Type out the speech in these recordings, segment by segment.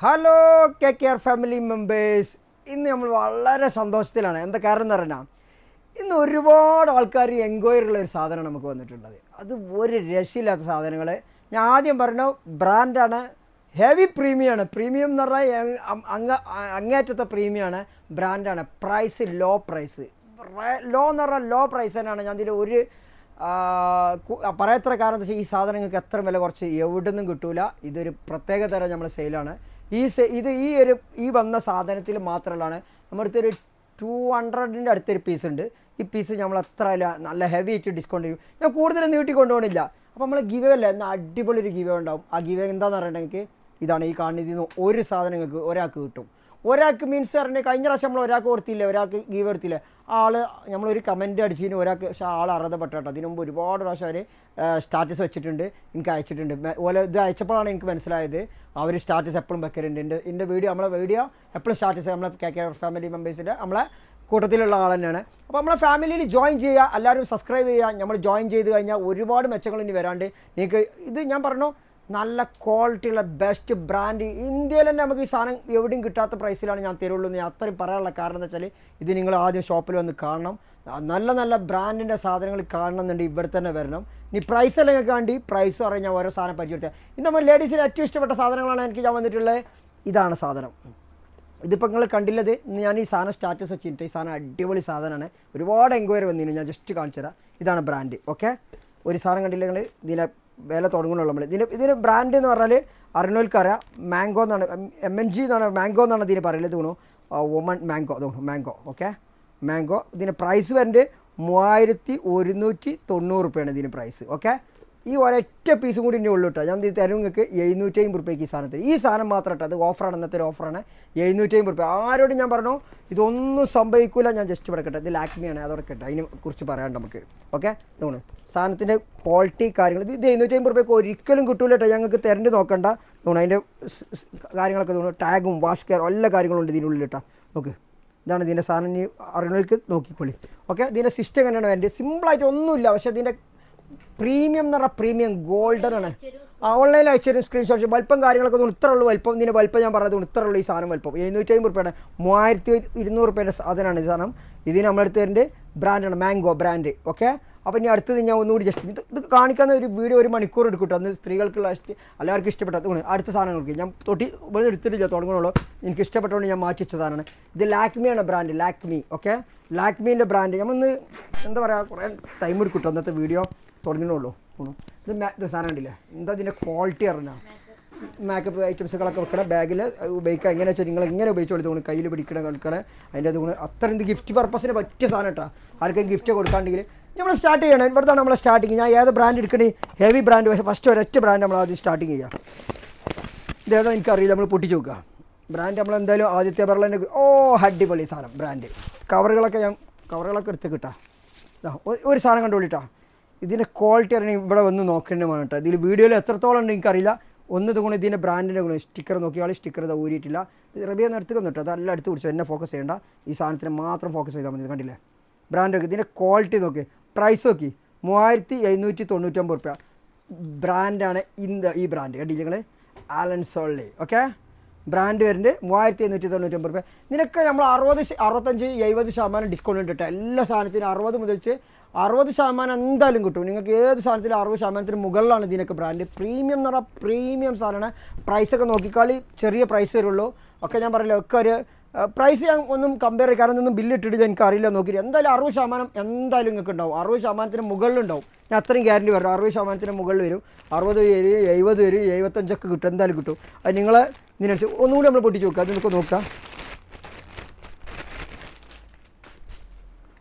Hello K K R family members. ഇന്ന് നമ്മൾ വളരെ സന്തോഷത്തിലാണ്. എന്താ കാരണം എന്ന് പറഞ്ഞാൽ ഇന്ന് ഒരുപാട് ആൾക്കാർ എൻക്വയറി ഉള്ള ഒരു സാധനം നമുക്ക് വന്നിട്ടുള്ളത്. അത് ഒരു രക്ഷയില്ലാത്ത സാധനങ്ങൾ. ഞാൻ ആദ്യം പറഞ്ഞു ബ്രാൻഡാണ്, ഹെവി പ്രീമിയമാണ്. പ്രീമിയം എന്ന് പറഞ്ഞാൽ അങ്ങേറ്റത്തെ പ്രീമിയമാണ്, ബ്രാൻഡാണ്. പ്രൈസ് ലോ പ്രൈസ്, ലോ എന്ന് പറഞ്ഞാൽ ലോ പ്രൈസ് തന്നെയാണ്. ഞാൻ ഇതിൽ ഒരു പറയത്ര കാരണം എന്താ വെച്ചാൽ ഈ സാധനങ്ങൾക്ക് എത്ര വില കുറച്ച് എവിടെ നിന്നും കിട്ടൂല. ഇതൊരു പ്രത്യേക തരം നമ്മൾ സെയിലാണ്. ഈ വന്ന സാധനത്തിൽ മാത്രമുള്ളതാണ്. നമ്മുടെ അടുത്തൊരു 200ൻ്റെ അടുത്തൊരു പീസ് ഉണ്ട്. ഈ പീസ് നമ്മൾ അത്ര നല്ല ഹെവി ആയിട്ട് ഡിസ്കൗണ്ട് ചെയ്യും. ഞാൻ കൂടുതലും നീട്ടി കൊണ്ടുപോകണില്ല. അപ്പോൾ നമ്മൾ ഗിവ് അല്ല, എന്നാൽ അടിപൊളി ഒരു ഗിവ് ഉണ്ടാവും. ആ ഗിവ് എന്താണെന്ന് പറഞ്ഞിട്ടുണ്ടെങ്കിൽ ഇതാണ്. ഈ കാണുന്നതിൽ ഒരു സാധനം നിങ്ങൾക്ക് ഒരാൾക്ക് കിട്ടും. ഒരാൾക്ക് മീൻസ് പറഞ്ഞാൽ കഴിഞ്ഞ പ്രാവശ്യം നമ്മൾ ഒരാൾക്ക് കൊടുത്തില്ല, ഒരാൾക്ക് ഗീവ് എടുത്തില്ല. നമ്മളൊരു കമൻറ്റ് അടിച്ചതിന് ഒരാൾക്ക്, പക്ഷേ അർഹതപ്പെട്ട കേട്ടോ. അതിന് മുമ്പ് ഒരുപാട് പ്രാവശ്യം അവർ സ്റ്റാറ്റസ് വെച്ചിട്ടുണ്ട്, എനിക്ക് അയച്ചിട്ടുണ്ട്. ഓലെ ഇത് അയച്ചപ്പോഴാണ് എനിക്ക് മനസ്സിലായത് അവർ സ്റ്റാറ്റസ് എപ്പോഴും വെക്കലുണ്ട്. എൻ്റെ നമ്മളെ വീഡിയോ എപ്പോഴും സ്റ്റാറ്റസ് നമ്മളെ കെ കെ ഫാമിലി മെമ്പേഴ്സിൻ്റെ നമ്മളെ കൂട്ടത്തിലുള്ള ആൾ തന്നെയാണ്. അപ്പോൾ നമ്മളെ ഫാമിലിയിൽ ജോയിൻ ചെയ്യുക, എല്ലാവരും സബ്സ്ക്രൈബ് ചെയ്യുക. നമ്മൾ ജോയിൻ ചെയ്ത് കഴിഞ്ഞാൽ ഒരുപാട് മെച്ചങ്ങൾ ഇനി വരാണ്ട്. നിങ്ങൾക്ക് ഇത് ഞാൻ പറഞ്ഞു, നല്ല ക്വാളിറ്റിയുള്ള ബെസ്റ്റ് ബ്രാൻഡ് ഇന്ത്യയിൽ തന്നെ നമുക്ക് ഈ സാധനം എവിടെയും കിട്ടാത്ത പ്രൈസിലാണ് ഞാൻ തരുള്ളൂ എന്ന് ഞാൻ അത്രയും പറയാനുള്ള കാരണം എന്താ വെച്ചാൽ ഇത് നിങ്ങൾ ആദ്യം ഷോപ്പിൽ വന്ന് കാണണം. നല്ല നല്ല ബ്രാൻഡിൻ്റെ സാധനങ്ങൾ കാണണമെന്നുണ്ട് ഇവിടെ തന്നെ വരണം. ഇനി പ്രൈസ് എല്ലാം നിങ്ങൾക്ക് വേണ്ടി പ്രൈസ് പറഞ്ഞാൽ ഞാൻ ഓരോ സാധനം പരിചയപ്പെടുത്തുക. ഇത് നമ്മൾ ലേഡീസിന് ഏറ്റവും ഇഷ്ടപ്പെട്ട സാധനങ്ങളാണ് എനിക്ക് ഞാൻ വന്നിട്ടുള്ളത്. ഇതാണ് സാധനം. ഇതിപ്പോൾ നിങ്ങൾ കണ്ടില്ലത്. ഞാൻ ഈ സാധനം സ്റ്റാറ്റസ് വെച്ചിട്ട് ഈ സാധനം അടിപൊളി സാധനമാണ്. ഒരുപാട് എൻക്വയറി വന്നിരുന്നു. ഞാൻ ജസ്റ്റ് കാണിച്ചു തരാം. ഇതാണ് ബ്രാൻഡ്. ഓക്കെ, ഒരു സാധനം കണ്ടില്ല നിങ്ങൾ. ഇതിനെ വില തുടങ്ങുന്നുള്ളൂ നമ്മൾ. ഇതിന് ബ്രാൻഡ് എന്ന് പറഞ്ഞാൽ അറിഞ്ഞവൽക്കറിയാം. മാംഗോ എന്നാണ്, MNG എന്നാണ്, മാംഗോ എന്നാണ് ഇതിന് പറയുന്നത്. തോന്നുന്നു വുമൺ മാംഗോ, തോന്നുന്നു മാംഗോ. Okay, mango. ഇതിന് പ്രൈസ് വരുന്നത് 3190 റുപ്യാണ് ഇതിന് പ്രൈസ്. ഓക്കെ, ഈ ഒരൊറ്റ പീസും കൂടി ഇനി ഉള്ളൂ കേട്ടോ. ഞാൻ ഇത് തരും നിങ്ങൾക്ക് 750 റുപ്യക്ക് ഈ സാധനത്തിൽ. ഈ സാധനം മാത്രം കേട്ടോ, അത് ഓഫറാണ്, ഇന്നത്തെ ഒരു ഓഫറാണ്. 750 റുപ്യ. ആരോടും ഞാൻ പറഞ്ഞു ഇതൊന്നും സംഭവിക്കില്ല. ഞാൻ ജസ്റ്റ് പറയട്ടെ, ഇത് ലാക്മിയാണ്, അതോടെ കേട്ടോ. അതിനെ കുറിച്ച് പറയാണ്ട് നമുക്ക്. ഓക്കെ, തോന്നുന്നു സാധനത്തിൻ്റെ ക്വാളിറ്റി കാര്യങ്ങൾ. ഇത് 750 റുപ്യക്ക് ഒരിക്കലും കിട്ടൂല കേട്ടോ. ഞങ്ങൾക്ക് തിരണ്ട് നോക്കണ്ട. തോന്നുന്നു അതിൻ്റെ കാര്യങ്ങളൊക്കെ തോന്നുന്നു. ടാഗും വാഷ് കെയർ എല്ലാ കാര്യങ്ങളും ഉണ്ട് ഇതിനുള്ളിൽ കേട്ടോ. നോക്ക്, ഇതാണ് ഇതിൻ്റെ സാധനം. ഇനി അറിയുന്നവർക്ക് നോക്കിക്കോളി. ഓക്കെ, ഇതിൻ്റെ സിസ്റ്റം എങ്ങനെയാണ് വേണ്ടത്? സിമ്പിളായിട്ട് ഒന്നുമില്ല, പക്ഷേ ഇതിൻ്റെ പ്രീമിയം എന്ന് പറഞ്ഞാൽ പ്രീമിയം ഗോൾഡൻ ആണ്. ഓൺലൈനിൽ അയച്ചൊരു സ്ക്രീൻഷോട്ട് വലിപ്പം കാര്യങ്ങളൊക്കെ തോന്നുന്നു ഇത്ര ഉള്ളൂ. വലിപ്പം ഇതിൻ്റെ വലിപ്പം ഞാൻ പറഞ്ഞത് ഇത്ര ഉള്ളൂ. ഈ സാധനം വലിപ്പം 750 റുപ്യയുടെ 3200 റുപ്യേൻ്റെ സാധനമാണ് ഈ സാധനം. ഇതിന് നമ്മളെടുത്ത് തരുന്നത് ബ്രാൻഡാണ്, മാംഗോ ബ്രാൻഡ്. ഓക്കെ, അപ്പോൾ ഇനി അടുത്തത് ഞാൻ ഒന്നുകൂടി ജസ്റ്റ് ഇത് കാണിക്കുന്ന ഒരു വീഡിയോ 1 മണിക്കൂർ എടുക്കും. അന്ന് സ്ത്രീകൾക്കുള്ള എല്ലാവർക്കും ഇഷ്ടപ്പെട്ടത് അടുത്ത സാധനങ്ങൾക്ക് ഞാൻ ഇവിടെ എടുത്തിട്ടില്ല, തുടങ്ങണുള്ളൂ. എനിക്ക് ഇഷ്ടപ്പെട്ടതുകൊണ്ട് ഞാൻ മാറ്റി വെച്ച സാധനമാണ്. ഇത് ലാക്മിയാണ് ബ്രാൻഡ്, ലാക്മി. ഓക്കെ, ലാക്മീൻ്റെ ബ്രാൻഡ്. നമ്മളൊന്ന് എന്താ പറയുക, കുറേ ടൈം എടുക്കും അന്നത്തെ വീഡിയോ തുടങ്ങണുള്ളൂ. ഇത് സാധനം ഉണ്ടല്ലേ, എന്താ ഇതിൻ്റെ ക്വാളിറ്റി അറിഞ്ഞാൽ. മേക്കപ്പ് ഐറ്റംസുകളൊക്കെ വെക്കണം ബാഗിൽ ഉപയോഗിക്കുക. എങ്ങനെ വെച്ചാൽ നിങ്ങൾ എങ്ങനെ ഉപയോഗിച്ചോളൂ. തോന്നുന്നു കയ്യിൽ പിടിക്കണ കളിക്കണ അതിൻ്റെ തോന്നുന്നു അത്ര ഇത് ഗിഫ്റ്റ് പർപ്പസിന് പറ്റിയ സാധനം കേട്ടോ. ആർക്കും ഗിഫ്റ്റ് കൊടുക്കാണ്ടെങ്കിൽ നമ്മൾ സ്റ്റാർട്ട് ചെയ്യണം. ഇവിടുത്താണ് നമ്മൾ സ്റ്റാർട്ടിങ്. ഞാൻ ഏത് ബ്രാൻഡ് എടുക്കണേ, ഹെവി ബ്രാൻഡ്. പക്ഷേ ഫസ്റ്റ് ഒരൊറ്റ ബ്രാൻഡ് നമ്മൾ ആദ്യം സ്റ്റാർട്ടിങ് ചെയ്യാം. ഇതേതാ എനിക്കറിയില്ല, നമ്മൾ പൊട്ടിച്ച് നോക്കുക. ബ്രാൻഡ് നമ്മൾ എന്തായാലും ആദ്യത്തെ ബർളൻ്റെ അടിപൊളി സാധനം ബ്രാൻഡ്. കവറുകളൊക്കെ എടുത്ത് കിട്ടാം. ഒരു സാധനം കണ്ടുകൊള്ളിട്ടാ. ഇതിൻ്റെ ക്വാളിറ്റി അറിയണമെങ്കിൽ ഇവിടെ വന്ന് നോക്കേണ്ടതാണ് കേട്ടോ. ഇതിൽ വീഡിയോയിൽ എത്രത്തോളം ഉണ്ട് എനിക്കറിയില്ല. ഒന്ന് തോന്നുന്നു ഇതിൻ്റെ ബ്രാൻഡിൻ്റെ ഗുണം. സ്റ്റിക്കർ നോക്കിയാൽ സ്റ്റിക്കർ ഇത് ഊരിയിട്ടില്ല. റബിയ നിർത്തുന്നു കേട്ടോ. അതെല്ലാം എടുത്ത് പിടിച്ചു. എന്നെ ഫോക്കസ് ചെയ്യേണ്ട, ഈ സാധനത്തിന് മാത്രം ഫോക്കസ് ചെയ്താൽ മതി. കണ്ടില്ലേ ബ്രാൻഡ് നോക്കി, ഇതിൻ്റെ ക്വാളിറ്റി നോക്കി, പ്രൈസ് നോക്കി. 3799 റുപ്യ ബ്രാൻഡാണ്. ഈ ബ്രാൻഡ് കണ്ടില്ല നിങ്ങൾ, ആലൻ സോളി. ഓക്കെ, ബ്രാൻഡ് വരുന്നത് 3799 റുപ്യ. നിനക്ക് നമ്മൾ 60, 65, 70% ഡിസ്കൗണ്ട് ഉണ്ട് കേട്ടോ. എല്ലാ സാധനത്തിനും 60 മുതൽ 60% എന്തായാലും കിട്ടും. നിങ്ങൾക്ക് ഏത് സാധനത്തിലും 60% മുകളിലാണ് ഇതിനൊക്കെ ബ്രാൻഡ്. പ്രീമിയം എന്ന് പറഞ്ഞാൽ പ്രീമിയം സാധനമാണ്. പ്രൈസൊക്കെ നോക്കിക്കാളി ചെറിയ പ്രൈസ് വരുള്ളൂ. ഒക്കെ ഞാൻ പറയില്ല, ഒക്കെ ഒരു പ്രൈസ് ഞാൻ ഒന്നും കമ്പയർ ചെയ്യും, കാരണം ഒന്നും ബില്ല് ഇട്ടിട്ട് എനിക്ക് അറിയില്ല. നോക്കി എന്തായാലും 60% എന്തായാലും നിങ്ങൾക്ക് ഉണ്ടാവും. 60% മുകളിലുണ്ടാവും. ഞാൻ അത്രയും ഗ്യാരണ്ടി വരും. 60% മുകളിൽ വരും. 60 വരും, 70 വരും, 75 കിട്ടും, എന്തായാലും കിട്ടും. അത് നിങ്ങൾ ഇതിനനുസരിച്ച് ഒന്നുകൂടി നമ്മൾ പൊട്ടിച്ച് നോക്കുക. അത് നമുക്ക് നോക്കാം.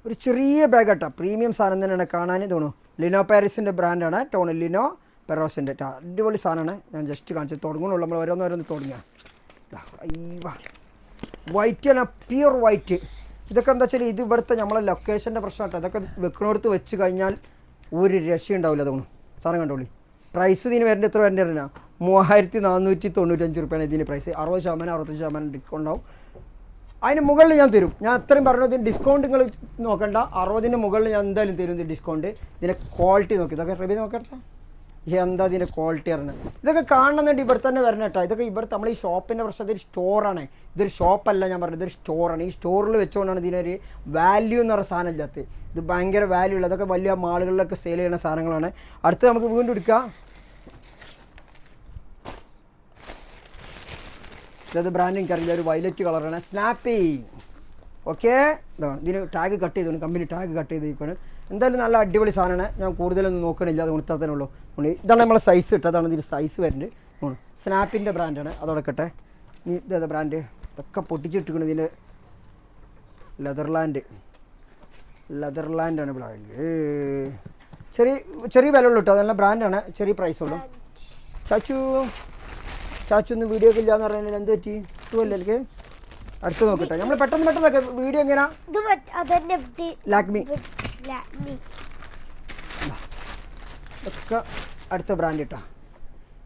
ഒരു ചെറിയ ബാഗ് കേട്ടോ, പ്രീമിയം സാധനം തന്നെയാണ് കാണാൻ. തോന്നുന്നു ലിനോ പാരീസിൻ്റെ ബ്രാൻഡാണ്. ടോണ് ലിനോ പെറോസിൻ്റെ അടിപൊളി സാധനമാണ്. ഞാൻ ജസ്റ്റ് കാണിച്ച് തുടങ്ങുന്നുള്ളൂ. നമ്മൾ ഓരോന്നോരോന്ന് തുടങ്ങുക. വൈറ്റ് ആണ്, പ്യൂർ വൈറ്റ്. ഇതൊക്കെ എന്താ വെച്ചാൽ ഇത് ഇവിടുത്തെ നമ്മളെ ലൊക്കേഷൻ്റെ പ്രശ്നം കേട്ടോ. ഇതൊക്കെ വെക്കണോടത്ത് വെച്ച് കഴിഞ്ഞാൽ ഒരു രക്ഷ ഉണ്ടാവില്ല. തോന്നുന്നു സാധനം കണ്ടോളി. പ്രൈസ് ഇതിന് വരേണ്ട എത്ര വരേണ്ടി പറഞ്ഞാൽ 3495 റുപ്യാണ് ഇതിന് പ്രൈസ്. 60%, 65% ഡിസ്കൗണ്ട് ഉണ്ടാവും. അതിന് മുകളിൽ ഞാൻ തരും. ഞാൻ അത്രയും പറഞ്ഞത് ഡിസ്കൗണ്ട് നിങ്ങൾ നോക്കണ്ട. 60ന് മുകളിൽ ഞാൻ എന്തായാലും തരും ഇത് ഡിസ്കൗണ്ട്. ഇതിൻ്റെ ക്വാളിറ്റി നോക്കി. ഇതൊക്കെ റബി നോക്കട്ടെ. എന്താ ഇതിൻ്റെ ക്വാളിറ്റി അറിഞ്ഞത്. ഇതൊക്കെ കാണണമെന്നുണ്ട് ഇവിടെ തന്നെ വരണം കേട്ടോ. ഇതൊക്കെ ഇവിടെ നമ്മൾ ഈ ഷോപ്പിൻ്റെ പ്രശ്നം ഇതൊരു സ്റ്റോറാണ്. ഇതൊരു ഷോപ്പല്ല ഞാൻ പറഞ്ഞത്, ഇതൊരു സ്റ്റോറാണ്. ഈ സ്റ്റോറിൽ വെച്ചുകൊണ്ടാണ് ഇതിനൊരു വാല്യൂ എന്ന് പറയുന്ന സാധനം ഇല്ലാത്തത്. ഇത് ഭയങ്കര വാല്യൂ ഉള്ളത്. അതൊക്കെ വലിയ മാളുകളിലൊക്കെ സെയിൽ ചെയ്യുന്ന സാധനങ്ങളാണ്. അടുത്ത് നമുക്ക് വീണ്ടും എടുക്കാം. ഇതത് ബ്രാൻഡ് എനിക്കറിയില്ല, ഒരു വയലറ്റ് കളറാണ്, സ്നാപ്പി. ഓക്കെ, ഇതാണ് ഇതിന് ടാഗ് കട്ട് ചെയ്തു, കമ്പനി ടാഗ് കട്ട് ചെയ്തിരിക്കുകയാണ്. എന്തായാലും നല്ല അടിപൊളി സാധനമാണ്. ഞാൻ കൂടുതലൊന്നും നോക്കണില്ല, അത് ഉണർത്താത്തേ ഉള്ളൂ. ഇതാണ് നമ്മളെ സൈസ് ഇട്ടത്, അതാണ് ഇതിന് സൈസ് വരുന്നുണ്ട്. സ്നാപ്പിൻ്റെ ബ്രാൻഡാണ്, അതോടെ കട്ടെ. ഇനി ഇതേതാ ബ്രാൻഡ്, ഇതൊക്കെ പൊട്ടിച്ചിട്ടിരിക്കണം. ഇതിൻ്റെ ലെതർലാൻഡാണ് ബ്രാൻഡ്. ചെറിയ വില ഉള്ളൂ കേട്ടോ, അതെല്ലാം ബ്രാൻഡാണ്, ചെറിയ പ്രൈസ് ഉള്ളൂ. ചാച്ചൊന്നും വീഡിയോ ഒക്കെ ഇല്ലാന്ന് പറയുന്നത് എന്ത് പറ്റി? ഇതുവല്ലേ അടുത്ത് നോക്കട്ടെ. നമ്മൾ പെട്ടെന്നൊക്കെ വീഡിയോ എങ്ങനെയാ ലാക്മി ഒക്കെ അടുത്ത ബ്രാൻഡ് ഇട്ടാ.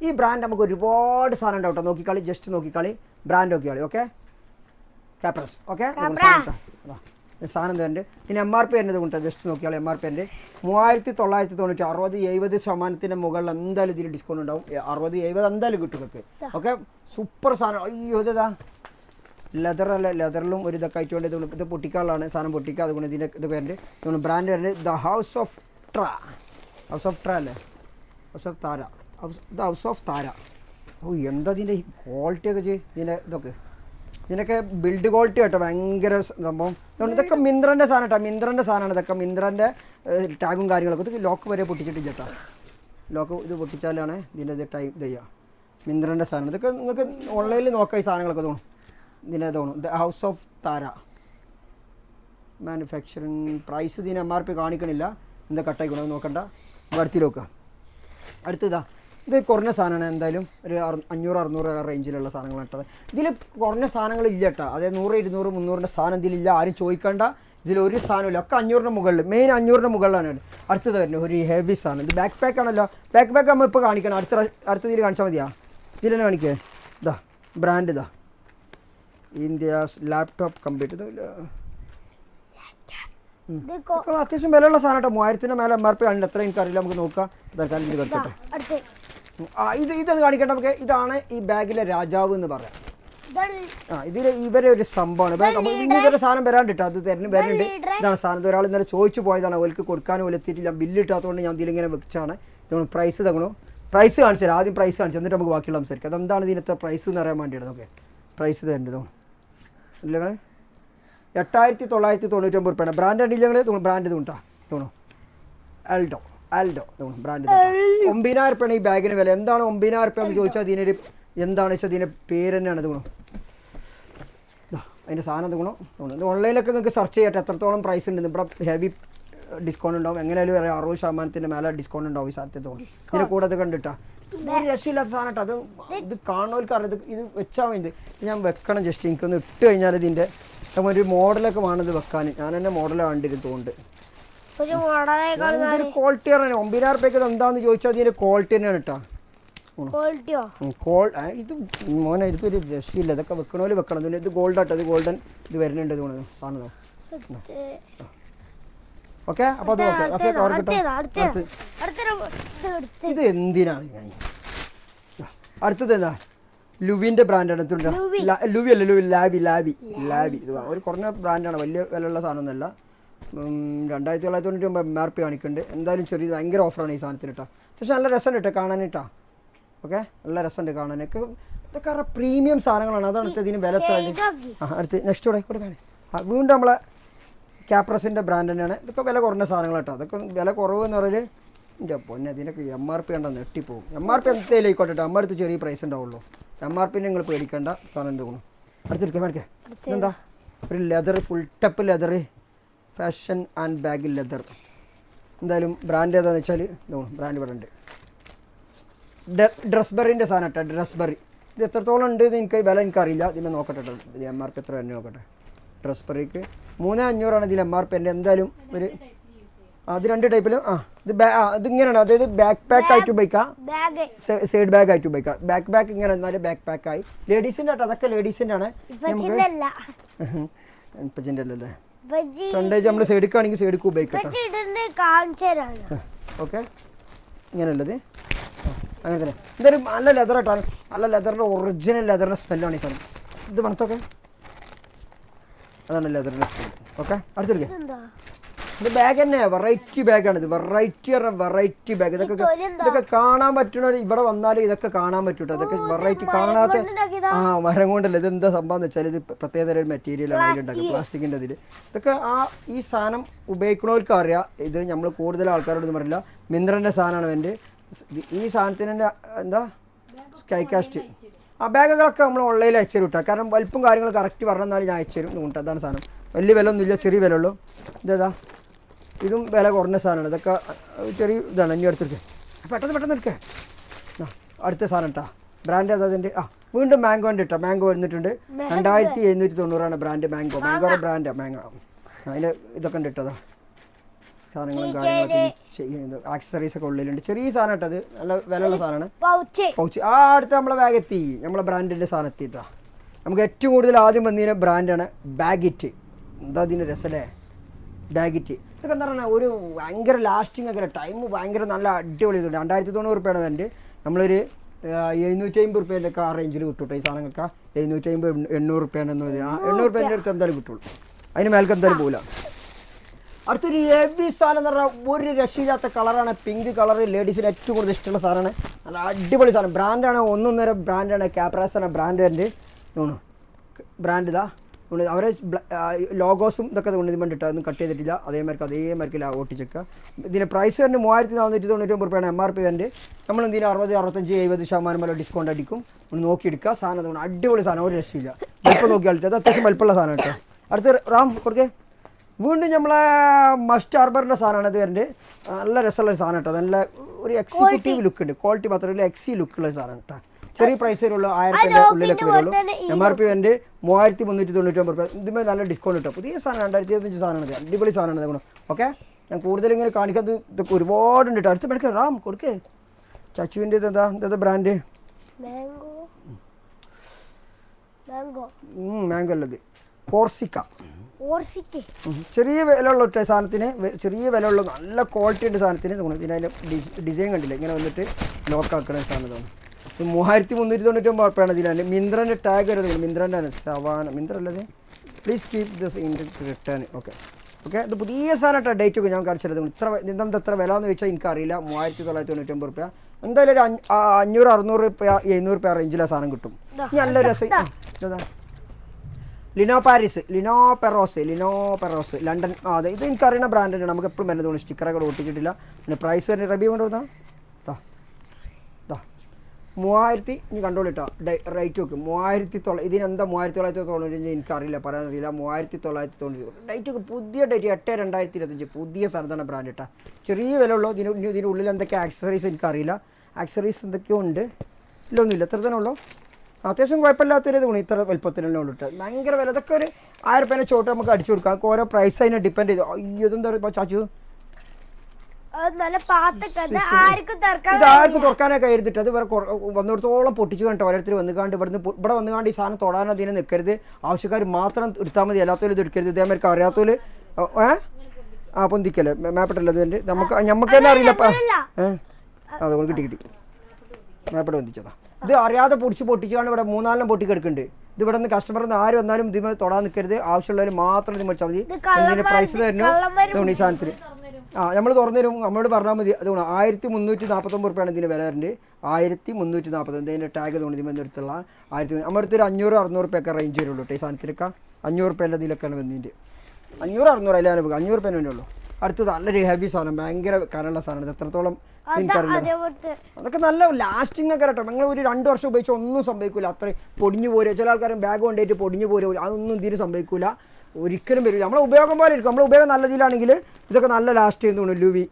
ഈ ബ്രാൻഡ് നമുക്ക് ഒരുപാട് സാധനം ഉണ്ടാവും കേട്ടോ. നോക്കിക്കളി, ജസ്റ്റ് നോക്കിക്കളി, ബ്രാൻഡ് നോക്കിക്കളി. ഓക്കെ, കാപ്രസ്. ഓക്കെ, സാധനം തരുന്നുണ്ട്. ഇനി MRP വരുന്നത് കൊണ്ട് ജസ്റ്റ് നോക്കിയാൽ MRP ഉണ്ട് 3990. 60-70% മുകളിൽ എന്തായാലും ഇതിൽ ഡിസ്കൗണ്ട് ഉണ്ടാവും. 60-70 എന്തായാലും കിട്ടും നിങ്ങൾക്ക്. ഓക്കെ, സൂപ്പർ സാധനം. അയ്യോ ഇതാ ലെതറല്ല, ലെതറിലും ഒരു ഇതൊക്കെ ആയിട്ടുണ്ട്. ഇത് പൊട്ടിക്കാനുള്ളതാണ് സാധനം, പൊട്ടിക്കുക. അതുകൊണ്ട് ഇതിൻ്റെ ഇത് വരുന്നുണ്ട്. ബ്രാൻഡ് വരുന്നത് ദ ഹൗസ് ഓഫ് ട്രാ അല്ലേ, house of Tara, house of Tara. ഓ എന്താ ഇതിൻ്റെ ക്വാളിറ്റി ഒക്കെ ഇതിൻ്റെ ഇതിനൊക്കെ ബിൽഡ് ക്വാളിറ്റി കേട്ടോ, ഭയങ്കര സംഭവം. ഇതൊക്കെ മിന്ത്രൻ്റെ സാധനം കേട്ടോ, മിന്ത്രൻ്റെ സാധനമാണ് ഇതൊക്കെ. മിന്ത്രൻ്റെ ടാഗും കാര്യങ്ങളൊക്കെ. ഇത് ലോക്ക് വരെ പൊട്ടിച്ചിട്ടില്ല കേട്ടോ. ലോക്ക് ഇത് പൊട്ടിച്ചാലാണ് ഇതിൻ്റെ ഇത് ടൈം ഇത് ചെയ്യുക. മിന്ത്രൻ്റെ സാധനം ഇതൊക്കെ നിങ്ങൾക്ക് ഓൺലൈനിൽ നോക്കാം. ഈ സാധനങ്ങളൊക്കെ തോന്നും ഇതിനെ തോന്നും. The house of Tara manufacturing. Price ഇതിന് MRP കാണിക്കണില്ല, എന്താ കട്ടായിക്കണം നോക്കണ്ട. അടുത്ത് നോക്കുക. അടുത്തതാ ഇത് കുറഞ്ഞ സാധനമാണ്, എന്തായാലും ഒരു 500-600 റേഞ്ചിലുള്ള സാധനങ്ങളാണ് കേട്ടത്. ഇതിൽ കുറഞ്ഞ സാധനങ്ങളില്ല കേട്ടോ. അതായത് 100-200-300 സാധനം ഇതിലില്ല, ആരും ചോദിക്കേണ്ട. ഇതിലൊരു സാധനമില്ല, ഒക്കെ 500 മുകളിൽ, മെയിൻ 500 മുകളിലാണ്. അടുത്തത് വരുന്നത് ഒരു ഹെവി സാധനം. ഇത് ബാക്ക് പാക്ക് ആണല്ലോ. ബാക്ക് പാക്ക് നമ്മൾ ഇപ്പോൾ കാണിക്കണം. അടുത്തതിൽ കാണിച്ചാൽ മതിയാ, ഇതിൽ തന്നെ കാണിക്കേ. ഇതാ ബ്രാൻഡ്, ഇതാ ഇന്ത്യാസ് ലാപ്ടോപ്പ് കമ്പ്യൂട്ടർ. അത്യാവശ്യം വിലയുള്ള സാധനം കേട്ടോ. 3000 മേലെ MRP ആണ്. എത്ര എനിക്കറിയില്ല, നമുക്ക് നോക്കാം. തൽക്കാലം ഇത് കറക്കട്ടെ. ഇതൊന്ന് കാണിക്കട്ടെ നമുക്ക്. ഇതാണ് ഈ ബാഗിലെ രാജാവ് എന്ന് പറയാം. ഇതിൽ ഇവരെ ഒരു സംഭവമാണ്. ഇവരുടെ സാധനം വരാണ്ട് കേട്ടോ, അത് വരുന്നുണ്ട്. ഇതാണ് സാധനം. ഒരാൾ ഇന്നലെ ചോദിച്ചു പോയതാണ്, അവർക്ക് കൊടുക്കാനും പോലെ എത്തിയിട്ടില്ല. ബില്ലിട്ടാത്തതുകൊണ്ട് ഞാൻ ഇതിലിങ്ങനെ വെച്ചാണ്. ഇതുകൊണ്ട് പ്രൈസ് തകണോ, പ്രൈസ് കാണിച്ചു തരാം. ആദ്യം പ്രൈസ് കാണിച്ചു, എന്നിട്ട് നമുക്ക് ബാക്കിയുള്ള സംസാരിക്കാം. അതെന്താണ് ഇതിനത്തെ പ്രൈസ് എന്ന് അറിയാൻ വേണ്ടിയിട്ട്. ഓക്കെ, പ്രൈസ് തരേണ്ടത് ഇല്ല 8999 രൂപയാണ്. ബ്രാൻഡ് ഉണ്ടെങ്കിൽ ബ്രാൻഡ് ഇത് ഉണ്ടാ തോന്നോ, ആൽഡോ തോന്നും ബ്രാൻഡ്. 9000 രൂപയാണ് ഈ ബാഗിന് വില. എന്താണ് 9000 രൂപ എന്ന് ചോദിച്ചാൽ ഇതിനൊരു എന്താണെന്ന് വെച്ചാൽ ഇതിൻ്റെ പേര് തന്നെയാണ് തോന്നും. അതിൻ്റെ സാധനം തോന്നും. ഇത് ഓൺലൈനിലൊക്കെ നിങ്ങൾക്ക് സെർച്ച് ചെയ്യട്ടെ എത്രത്തോളം പ്രൈസ് ഉണ്ട്. ഇവിടെ ഹെവി ഡിസ്കൗണ്ട് ഉണ്ടാവും. എങ്ങനെയാലും പറയാം 60% മേലെ ഡിസ്കൗണ്ട് ഉണ്ടാവും ഈ സാധനത്തിൽ തോന്നും. ഇതിനെ കൂടെ അത് കണ്ടിട്ടാ രക്ഷയില്ലാത്ത സാധനം കേട്ടോ. അത് ഇത് കാണുന്നവർക്ക് അറിയാം. ഇത് വെച്ചാൽ വേണ്ടി ഞാൻ വെക്കണം. ജസ്റ്റ് എനിക്കൊന്ന് ഇട്ട് കഴിഞ്ഞാൽ ഇതിൻ്റെ ഒരു മോഡലൊക്കെ വേണം ഇത് വെക്കാൻ. ഞാൻ തന്നെ മോഡലാണ് കണ്ടിരുന്നതുകൊണ്ട് ക്വാളിറ്റി ആണ്. 9000 രൂപയ്ക്ക് എന്താന്ന് ചോദിച്ചാൽ ഇതിന്റെ ക്വാളിറ്റി തന്നെയാണ് കേട്ടോ. ഇത് മോനെ ഇതൊരു രക്ഷയില്ല. ഇതൊക്കെ വെക്കണ വെക്കണം. പിന്നെ ഇത് ഗോൾഡ് ആട്ടോ, ഇത് ഗോൾഡൻ ഇത് വരുന്നുണ്ട് തോന്നുന്നു സാധനം. ഓക്കെ, അപ്പൊ അത് ഇത് എന്തിനാണ് ഞാൻ അടുത്തത് എന്താ ലുവിൻ്റെ ബ്രാൻഡാണ്. ലുവി അല്ല, ലാബി ഇത് ഒരു കുറഞ്ഞ ബ്രാൻഡാണ്, വലിയ വിലയുള്ള സാധനമൊന്നുമല്ല. 2990 MRP കാണിക്കുന്നുണ്ട്. എന്തായാലും ചെറിയ ഭയങ്കര ഓഫറാണ് ഈ സാധനത്തിന് കേട്ടോ. പക്ഷേ നല്ല രസമുണ്ട് കേട്ടോ കാണാൻ കേട്ടോ. ഓക്കെ, നല്ല രസമുണ്ട് കാണാനൊക്കെ. ഇതൊക്കെ പ്രീമിയം സാധനങ്ങളാണ്, അതാണ് ഇതിന് വില. അടുത്ത് നെക്സ്റ്റ് കൊടുക്കാൻ വീണ്ടും നമ്മളെ ക്യാപ്രസിൻ്റെ ബ്രാൻഡ് തന്നെയാണ്. ഇതൊക്കെ വില കുറഞ്ഞ സാധനങ്ങൾ കേട്ടോ. അതൊക്കെ വില കുറവ് എന്ന് പറഞ്ഞാൽ എൻ്റെ പൊന്നെ ഇതിനൊക്കെ MRP ഉണ്ടെന്ന് നെട്ടിപ്പോവും. MRP എന്തെങ്കിലും ആയിക്കോട്ടെ കേട്ടോ, നമ്മുടെ അടുത്ത് ചെറിയ പ്രൈസ് ഉണ്ടാവുള്ളൂ. MRP നിങ്ങൾ പേടിക്കേണ്ട സാധനം എന്ത് തോന്നും. അടുത്തെടുക്കാൻ മേടിക്കാം. ഇതെന്താ ഒരു leather, full top leather, fashion and bag leather. എന്തായാലും ബ്രാൻഡ് ഏതാണെന്ന് വെച്ചാൽ തോന്നും. ബ്രാൻഡ് ഇവിടെ ഉണ്ട്. ഡ്രസ്ബറിൻ്റെ സാധനം കേട്ടോ, ഡ്രസ്ബറി. ഇത് എത്രത്തോളം ഉണ്ട് എന്ന് എനിക്ക് വില എനിക്കറിയില്ല. ഇതിനെ നോക്കട്ടെ കേട്ടോ, ഇത് MRP എത്ര തന്നെ നോക്കട്ടെ. ഡ്രസ്ബറിക്ക് 3500 ഇതിൽ MRP. എൻ്റെ എന്തായാലും ഒരു അത് രണ്ട് ടൈപ്പിലും. ഇതിങ്ങനെയാണ്, അതായത് ബാക്ക് പാക്ക് ആയിട്ട് ഉപയോഗിക്കാം, സൈഡ് ബാഗ് ആയിട്ട് ഉപയോഗിക്കാം. ബാക്ക് ഇങ്ങനെ എന്നാലും ബാക്ക് പാക്ക് ആയി. ലേഡീസിൻ്റെ ആട്ടോ, അതൊക്കെ ലേഡീസിൻ്റെ ആണ്. ഇപ്പച്ചിൻ്റെ അല്ലല്ലേ, ഫ്രണ്ടേജ് നമ്മൾ സൈഡിക്കാണെങ്കിൽ സൈഡിക്ക് ഉപയോഗിക്കാം. ഓക്കെ, ഇങ്ങനെയുള്ളത് അങ്ങനെ തന്നെ ഇതൊരു നല്ല ലെതറായിട്ടാണ്, നല്ല ലെതറിൻ്റെ ഒറിജിനൽ ലെതറിൻ്റെ സ്മെല്ലാണ് ഈ സാധനം. ഇത് മണത്തൊക്കെ അതാണ് ലെതറിൻ്റെ സ്മെൽ. ഓക്കെ അടുത്തെടുക്കുക. ഇത് ബാഗ് തന്നെ വെറൈറ്റി ബാഗാണ്. ഇത് വെറൈറ്റി ബാഗ്. ഇതൊക്കെ കാണാൻ പറ്റണ ഇവിടെ വന്നാൽ ഇതൊക്കെ കാണാൻ പറ്റൂട്ടോ. ഇതൊക്കെ വെറൈറ്റി കാണാത്ത മരം കൊണ്ടല്ല. ഇത് എന്താ സംഭവം എന്ന് വെച്ചാൽ ഇത് പ്രത്യേകതര ഒരു മെറ്റീരിയലാണ് അതിലുണ്ടാക്കുക, പ്ലാസ്റ്റിക്കിൻ്റെ ഇതിൽ. ഇതൊക്കെ ഈ സാധനം ഉപയോഗിക്കണവർക്ക് അറിയാം. ഇത് നമ്മൾ കൂടുതൽ ആൾക്കാരോടൊന്നും പറയില്ല. മിന്ത്രൻ്റെ സാധനമാണ് എൻ്റെ. ഈ സാധനത്തിന് തന്നെ എന്താ സ്കൈ കാസ്റ്റ് ആ ബാഗുകളൊക്കെ നമ്മൾ ഓൺലൈനിൽ അയച്ചു തരും കേട്ടോ. കാരണം വലിപ്പം കാര്യങ്ങൾ കറക്റ്റ് പറഞ്ഞാൽ ഞാൻ അയച്ചു തരും. ഇങ്ങോട്ട് അതാണ് സാധനം. വലിയ വില ഒന്നുമില്ല, ചെറിയ വില ഉള്ളൂ. ഇതേതാ ഇതും വില കുറഞ്ഞ സാധനമാണ്. ഇതൊക്കെ ചെറിയ ഇതാണ്. ഇനി അടുത്തെടുക്കുക, പെട്ടെന്ന് എടുക്കുക. അടുത്ത സാധനം കേട്ടോ. ബ്രാൻഡ് അതിൻ്റെ വീണ്ടും മാംഗോൻ്റെ ഇട്ടോ. മാംഗോ വന്നിട്ടുണ്ട്. 2790 ബ്രാൻഡ് മാംഗോ. മാംഗോയുടെ ബ്രാൻഡാണ് മാംഗോ. അതിന് ഇതൊക്കെ ഉണ്ട് ഇട്ടതാ സാധനങ്ങളും കാര്യങ്ങളൊക്കെ ആക്സസറീസ് ഒക്കെ ഉള്ളിലുണ്ട്. ചെറിയ സാധനം ഇട്ടത് നല്ല വിലയുള്ള സാധനമാണ്. പൗച്ച്. അടുത്ത് നമ്മളെ ബാഗ് എത്തി. നമ്മളെ ബ്രാൻഡിൻ്റെ സാധനം എത്തിയിട്ടാ. നമുക്ക് ഏറ്റവും കൂടുതൽ ആദ്യം വന്നതിന് ബ്രാൻഡാണ് ബാഗിറ്റ്. എന്താ അതിൻ്റെ രസമല്ലേ ബാഗിറ്റ്. ഇതൊക്കെ എന്താ പറയുക ഒരു ഭയങ്കര ലാസ്റ്റിംഗ് ഒക്കെ ടൈം ഭയങ്കര നല്ല അടിപൊളി ഇതുണ്ട്. 2990 വേണ്ടി നമ്മളൊരു 750 ഒക്കെ ആ റേഞ്ചിൽ കിട്ടും ഈ സാധനങ്ങൾക്ക്. 750 800 800 അടുത്ത് എന്തായാലും കിട്ടുള്ളൂ. അതിന് മേൽക്ക് എന്തായാലും പോകില്ല. അടുത്തൊരു ഹെവി സാധനം എന്ന് പറഞ്ഞാൽ ഒരു രക്ഷയില്ലാത്ത കളറാണ്. പിങ്ക് കളർ ലേഡീസിന് ഏറ്റവും കൂടുതൽ ഇഷ്ടമുള്ള സാധനമാണ്. നല്ല അടിപൊളി സാധനം. ബ്രാൻഡാണ്, ഒന്നൊന്നര ബ്രാൻഡാണ്. കാപ്രാസാണ് ബ്രാൻഡിൻ്റെ ബ്രാൻഡ്. ഇതാ അവരെ ലോഗോസും ഇതൊക്കെ കൊണ്ടുവന്നിട്ട് അതൊന്നും കട്ട് ചെയ്തിട്ടില്ല. അതേമാർക്ക് ഒട്ടിച്ചേക്കുക. ഇതിൻ്റെ പ്രൈസ് തന്നെ 3499 MRP വേണ്ടി. നമ്മൾ എന്തെങ്കിലും 60, 65, 70% വരെ ഡിസ്കൗണ്ട് അടിക്കും. ഒന്ന് നോക്കിയെടുക്കുക. സാധനം അതുകൊണ്ട് അടിപൊളി സാധനം, ഒരു രക്ഷയില്ല. വലിപ്പം നോക്കിയാൽ അത് അത്യാവശ്യം വലിപ്പമുള്ള സാധനം കേട്ടോ. അടുത്ത് റാം കൊടുക്കേ. വീണ്ടും നമ്മളെ മസ്റ്റ് ഹാർബറിൻ്റെ സാധനമാണ് ഇത് വരേണ്ടത്. നല്ല രസമുള്ളൊരു സാധനം കേട്ടോ. നല്ല ഒരു എക്സിക്യൂട്ടീവ് ലുക്ക് ഉണ്ട്. ക്വാളിറ്റി മാത്രമല്ല എക്സി ലുക്കുള്ള സാധനം കേട്ടോ. ചെറിയ പ്രൈസ് വരുള്ളൂ. 1000 ഉള്ളിലൊക്കെ വരുള്ളൂ. MRP വേണ്ടി 3399. ഇതിന്മേൽ നല്ല ഡിസ്കൗണ്ട് കിട്ടും. പുതിയ സാധനം 2025 സാധനമാണ്. അടിപൊളി സാധനമാണ് ഇതുകൊണ്ട്. ഓക്കെ ഞാൻ കൂടുതൽ ഇങ്ങനെ കാണിക്കാത്തത് ഇതൊക്കെ ഒരുപാടുണ്ട് കേട്ടോ. അടുത്ത് പഠിക്കാം. റാം കൊടുക്കേ. ചച്ചുവിൻ്റെ എന്താ ബ്രാൻഡ്? മാംഗോ അല്ലത് കോർസിക്ക. ചെറിയ വില ഉള്ള സാധനത്തിന്, ചെറിയ വില ഉള്ള നല്ല ക്വാളിറ്റി ഉണ്ട് സാധനത്തിന്. ഇതിൻ്റെ ഡിസൈൻ കണ്ടില്ല, ഇങ്ങനെ വന്നിട്ട് ലോക്കാക്കുന്ന സാധനം തോന്നുന്നു. 3399 ഇതിലാണ്. മിന്ത്രൻ്റെ ടാഗ് വരുന്നത്. മിന്ത്രൻ്റെ ആണ് സവാന. മിന്ത്ര അല്ലത്. Please keep this in return. Okay ഇത് പുതിയ സാധനം കേട്ടോ. ഡേറ്റ് ഒക്കെ ഞാൻ കാണിച്ചത്. ഇതെന്താ എത്ര വില എന്ന് ചോദിച്ചാൽ എനിക്കറിയില്ല. 3999 എന്തായാലും ഒരു 500, 600, 700 റേഞ്ചിലെ സാധനം കിട്ടും. നല്ല രസം. Lino Perros London. അതെ ഇത് എനിക്കറിയുന്ന ബ്രാൻഡിൻ്റെ. നമുക്ക് എപ്പോഴും വരുന്നത് തോന്നുന്നു. സ്റ്റിക്കറൊക്കെ ഒട്ടിച്ചിട്ടില്ല. പിന്നെ പ്രൈസ് വരുന്നത് റബി കൊണ്ട് കൊടുത്താൽ 3000. ഇനി കണ്ടോളിട്ടോ റേറ്റ് വെക്കും. 3900. ഇതിനെന്താ 3990 എനിക്കറിയില്ല, പറയാനറിയില്ല. 3990 ഡേറ്റ് ഒക്കെ പുതിയ ഡേറ്റ് 8/2025 പുതിയ സാധനമാണ് ബ്രാൻഡ് കേട്ടോ. ചെറിയ വില ഉള്ളൂ. ഇതിൻ്റെ ഉള്ളിൽ എന്തൊക്കെ ആക്സസറീസ് എനിക്കറിയില്ല. ആക്സസറീസ് എന്തൊക്കെയോ ഉണ്ട്. ഇല്ലൊന്നുമില്ല, എത്ര തന്നെ ഉള്ളൂ. അത്യാവശ്യം കുഴപ്പമില്ലാത്തൊരു തോന്നി. ഇത്ര വലുപ്പത്തിനുള്ള ഉള്ളൂ. ഭയങ്കര വില. ഇതൊക്കെ ഒരു 1000 ചോട്ട് നമുക്ക് അടിച്ചു കൊടുക്കാം. അതൊക്കെ ഓരോ പ്രൈസ് അതിനെ ഡിപ്പെൻഡ് ചെയ്തു. അയ്യോ ഇതെന്താ പറയുക ചാച്ചു, ഇതാർക്കും തുറക്കാനൊക്കെ കരുതിട്ട് അത് വന്നിടത്തോളം പൊട്ടിച്ചു കണ്ടിട്ട് ഓരോരുത്തർ വന്നുകാണ്ട് ഇവിടെ വന്നുകാണ്ട് ഈ സാധനം തൊടാൻ അതിനെ നിൽക്കരുത്. ആവശ്യക്കാർ മാത്രം എടുത്താൽ മതി. അല്ലാത്തവരും ഇത് എടുക്കരുത്. ഇതേമാർക്ക് അറിയാത്തവര് പൊന്തിക്കല്ലേ മേപ്പെട്ടല്ല. ഇതിൻ്റെ നമുക്ക് തന്നെ അറിയില്ല. അതുകൊണ്ട് കിട്ടി മേപ്പെട്ട് പൊന്തിച്ചതാ. ഇത് അറിയാതെ പൊട്ടിച്ചാണ് ഇവിടെ 3-4 പൊട്ടിക്കെടുക്കുന്നുണ്ട്. ഇത് ഇവിടെ നിന്ന് കസ്റ്റമർ ആര് വന്നാലും ഇതിന് തൊടാൻ നിൽക്കരുത്. ആവശ്യമുള്ളവർ മാത്രം ഇത് മേടിച്ചാൽ മതി. ഇതിൻ്റെ പ്രൈസ് തരുന്നു ഈ സാധനത്തിന്. നമ്മൾ തുറന്നു തരും. നമ്മളോട് പറഞ്ഞാൽ മതി. അതുകൊണ്ട് 1349 ഇതിന് വില വരുന്നുണ്ട്. 1349 ഇതിൻ്റെ ടാഗ് തോന്നി ഇതിൻ്റെ അടുത്തുള്ള 1000. നമ്മുടെ അടുത്തൊരു 500-600 റേഞ്ച് വരുള്ളൂ ഈ സാധനത്തിലൊക്കെ. 500 ഇതിലൊക്കെയാണ് വന്നിട്ട്. 500-600 അതിലാണ് 500 തന്നെ ഉള്ളൂ. അടുത്തത് നല്ലൊരു ഹെവി സാധനം, ഭയങ്കര കനമുള്ള സാധനം. എത്രത്തോളം എനിക്കറിയില്ല. അതൊക്കെ നല്ല ലാസ്റ്റിംഗ് ഒക്കെ കേട്ടോ. നിങ്ങൾ ഒരു 2 വർഷം ഉപയോഗിച്ചാൽ ഒന്നും സംഭവിക്കില്ല. അത്ര പൊടിഞ്ഞു പോരുക. ചില ആൾക്കാരും ബാഗ് കൊണ്ടുപോയിട്ട് പൊടിഞ്ഞു പോരുക. അതൊന്നും ഇതിന് സംഭവിക്കില്ല, ഒരിക്കലും വരില്ല. നമ്മളെ ഉപയോഗം പോലെ ഇരിക്കും. നമ്മളെ ഉപയോഗം നല്ല ഇതിലാണെങ്കിൽ ഇതൊക്കെ നല്ല ലാസ്റ്റ് ചെയ്യുന്നു തോന്നുന്നു.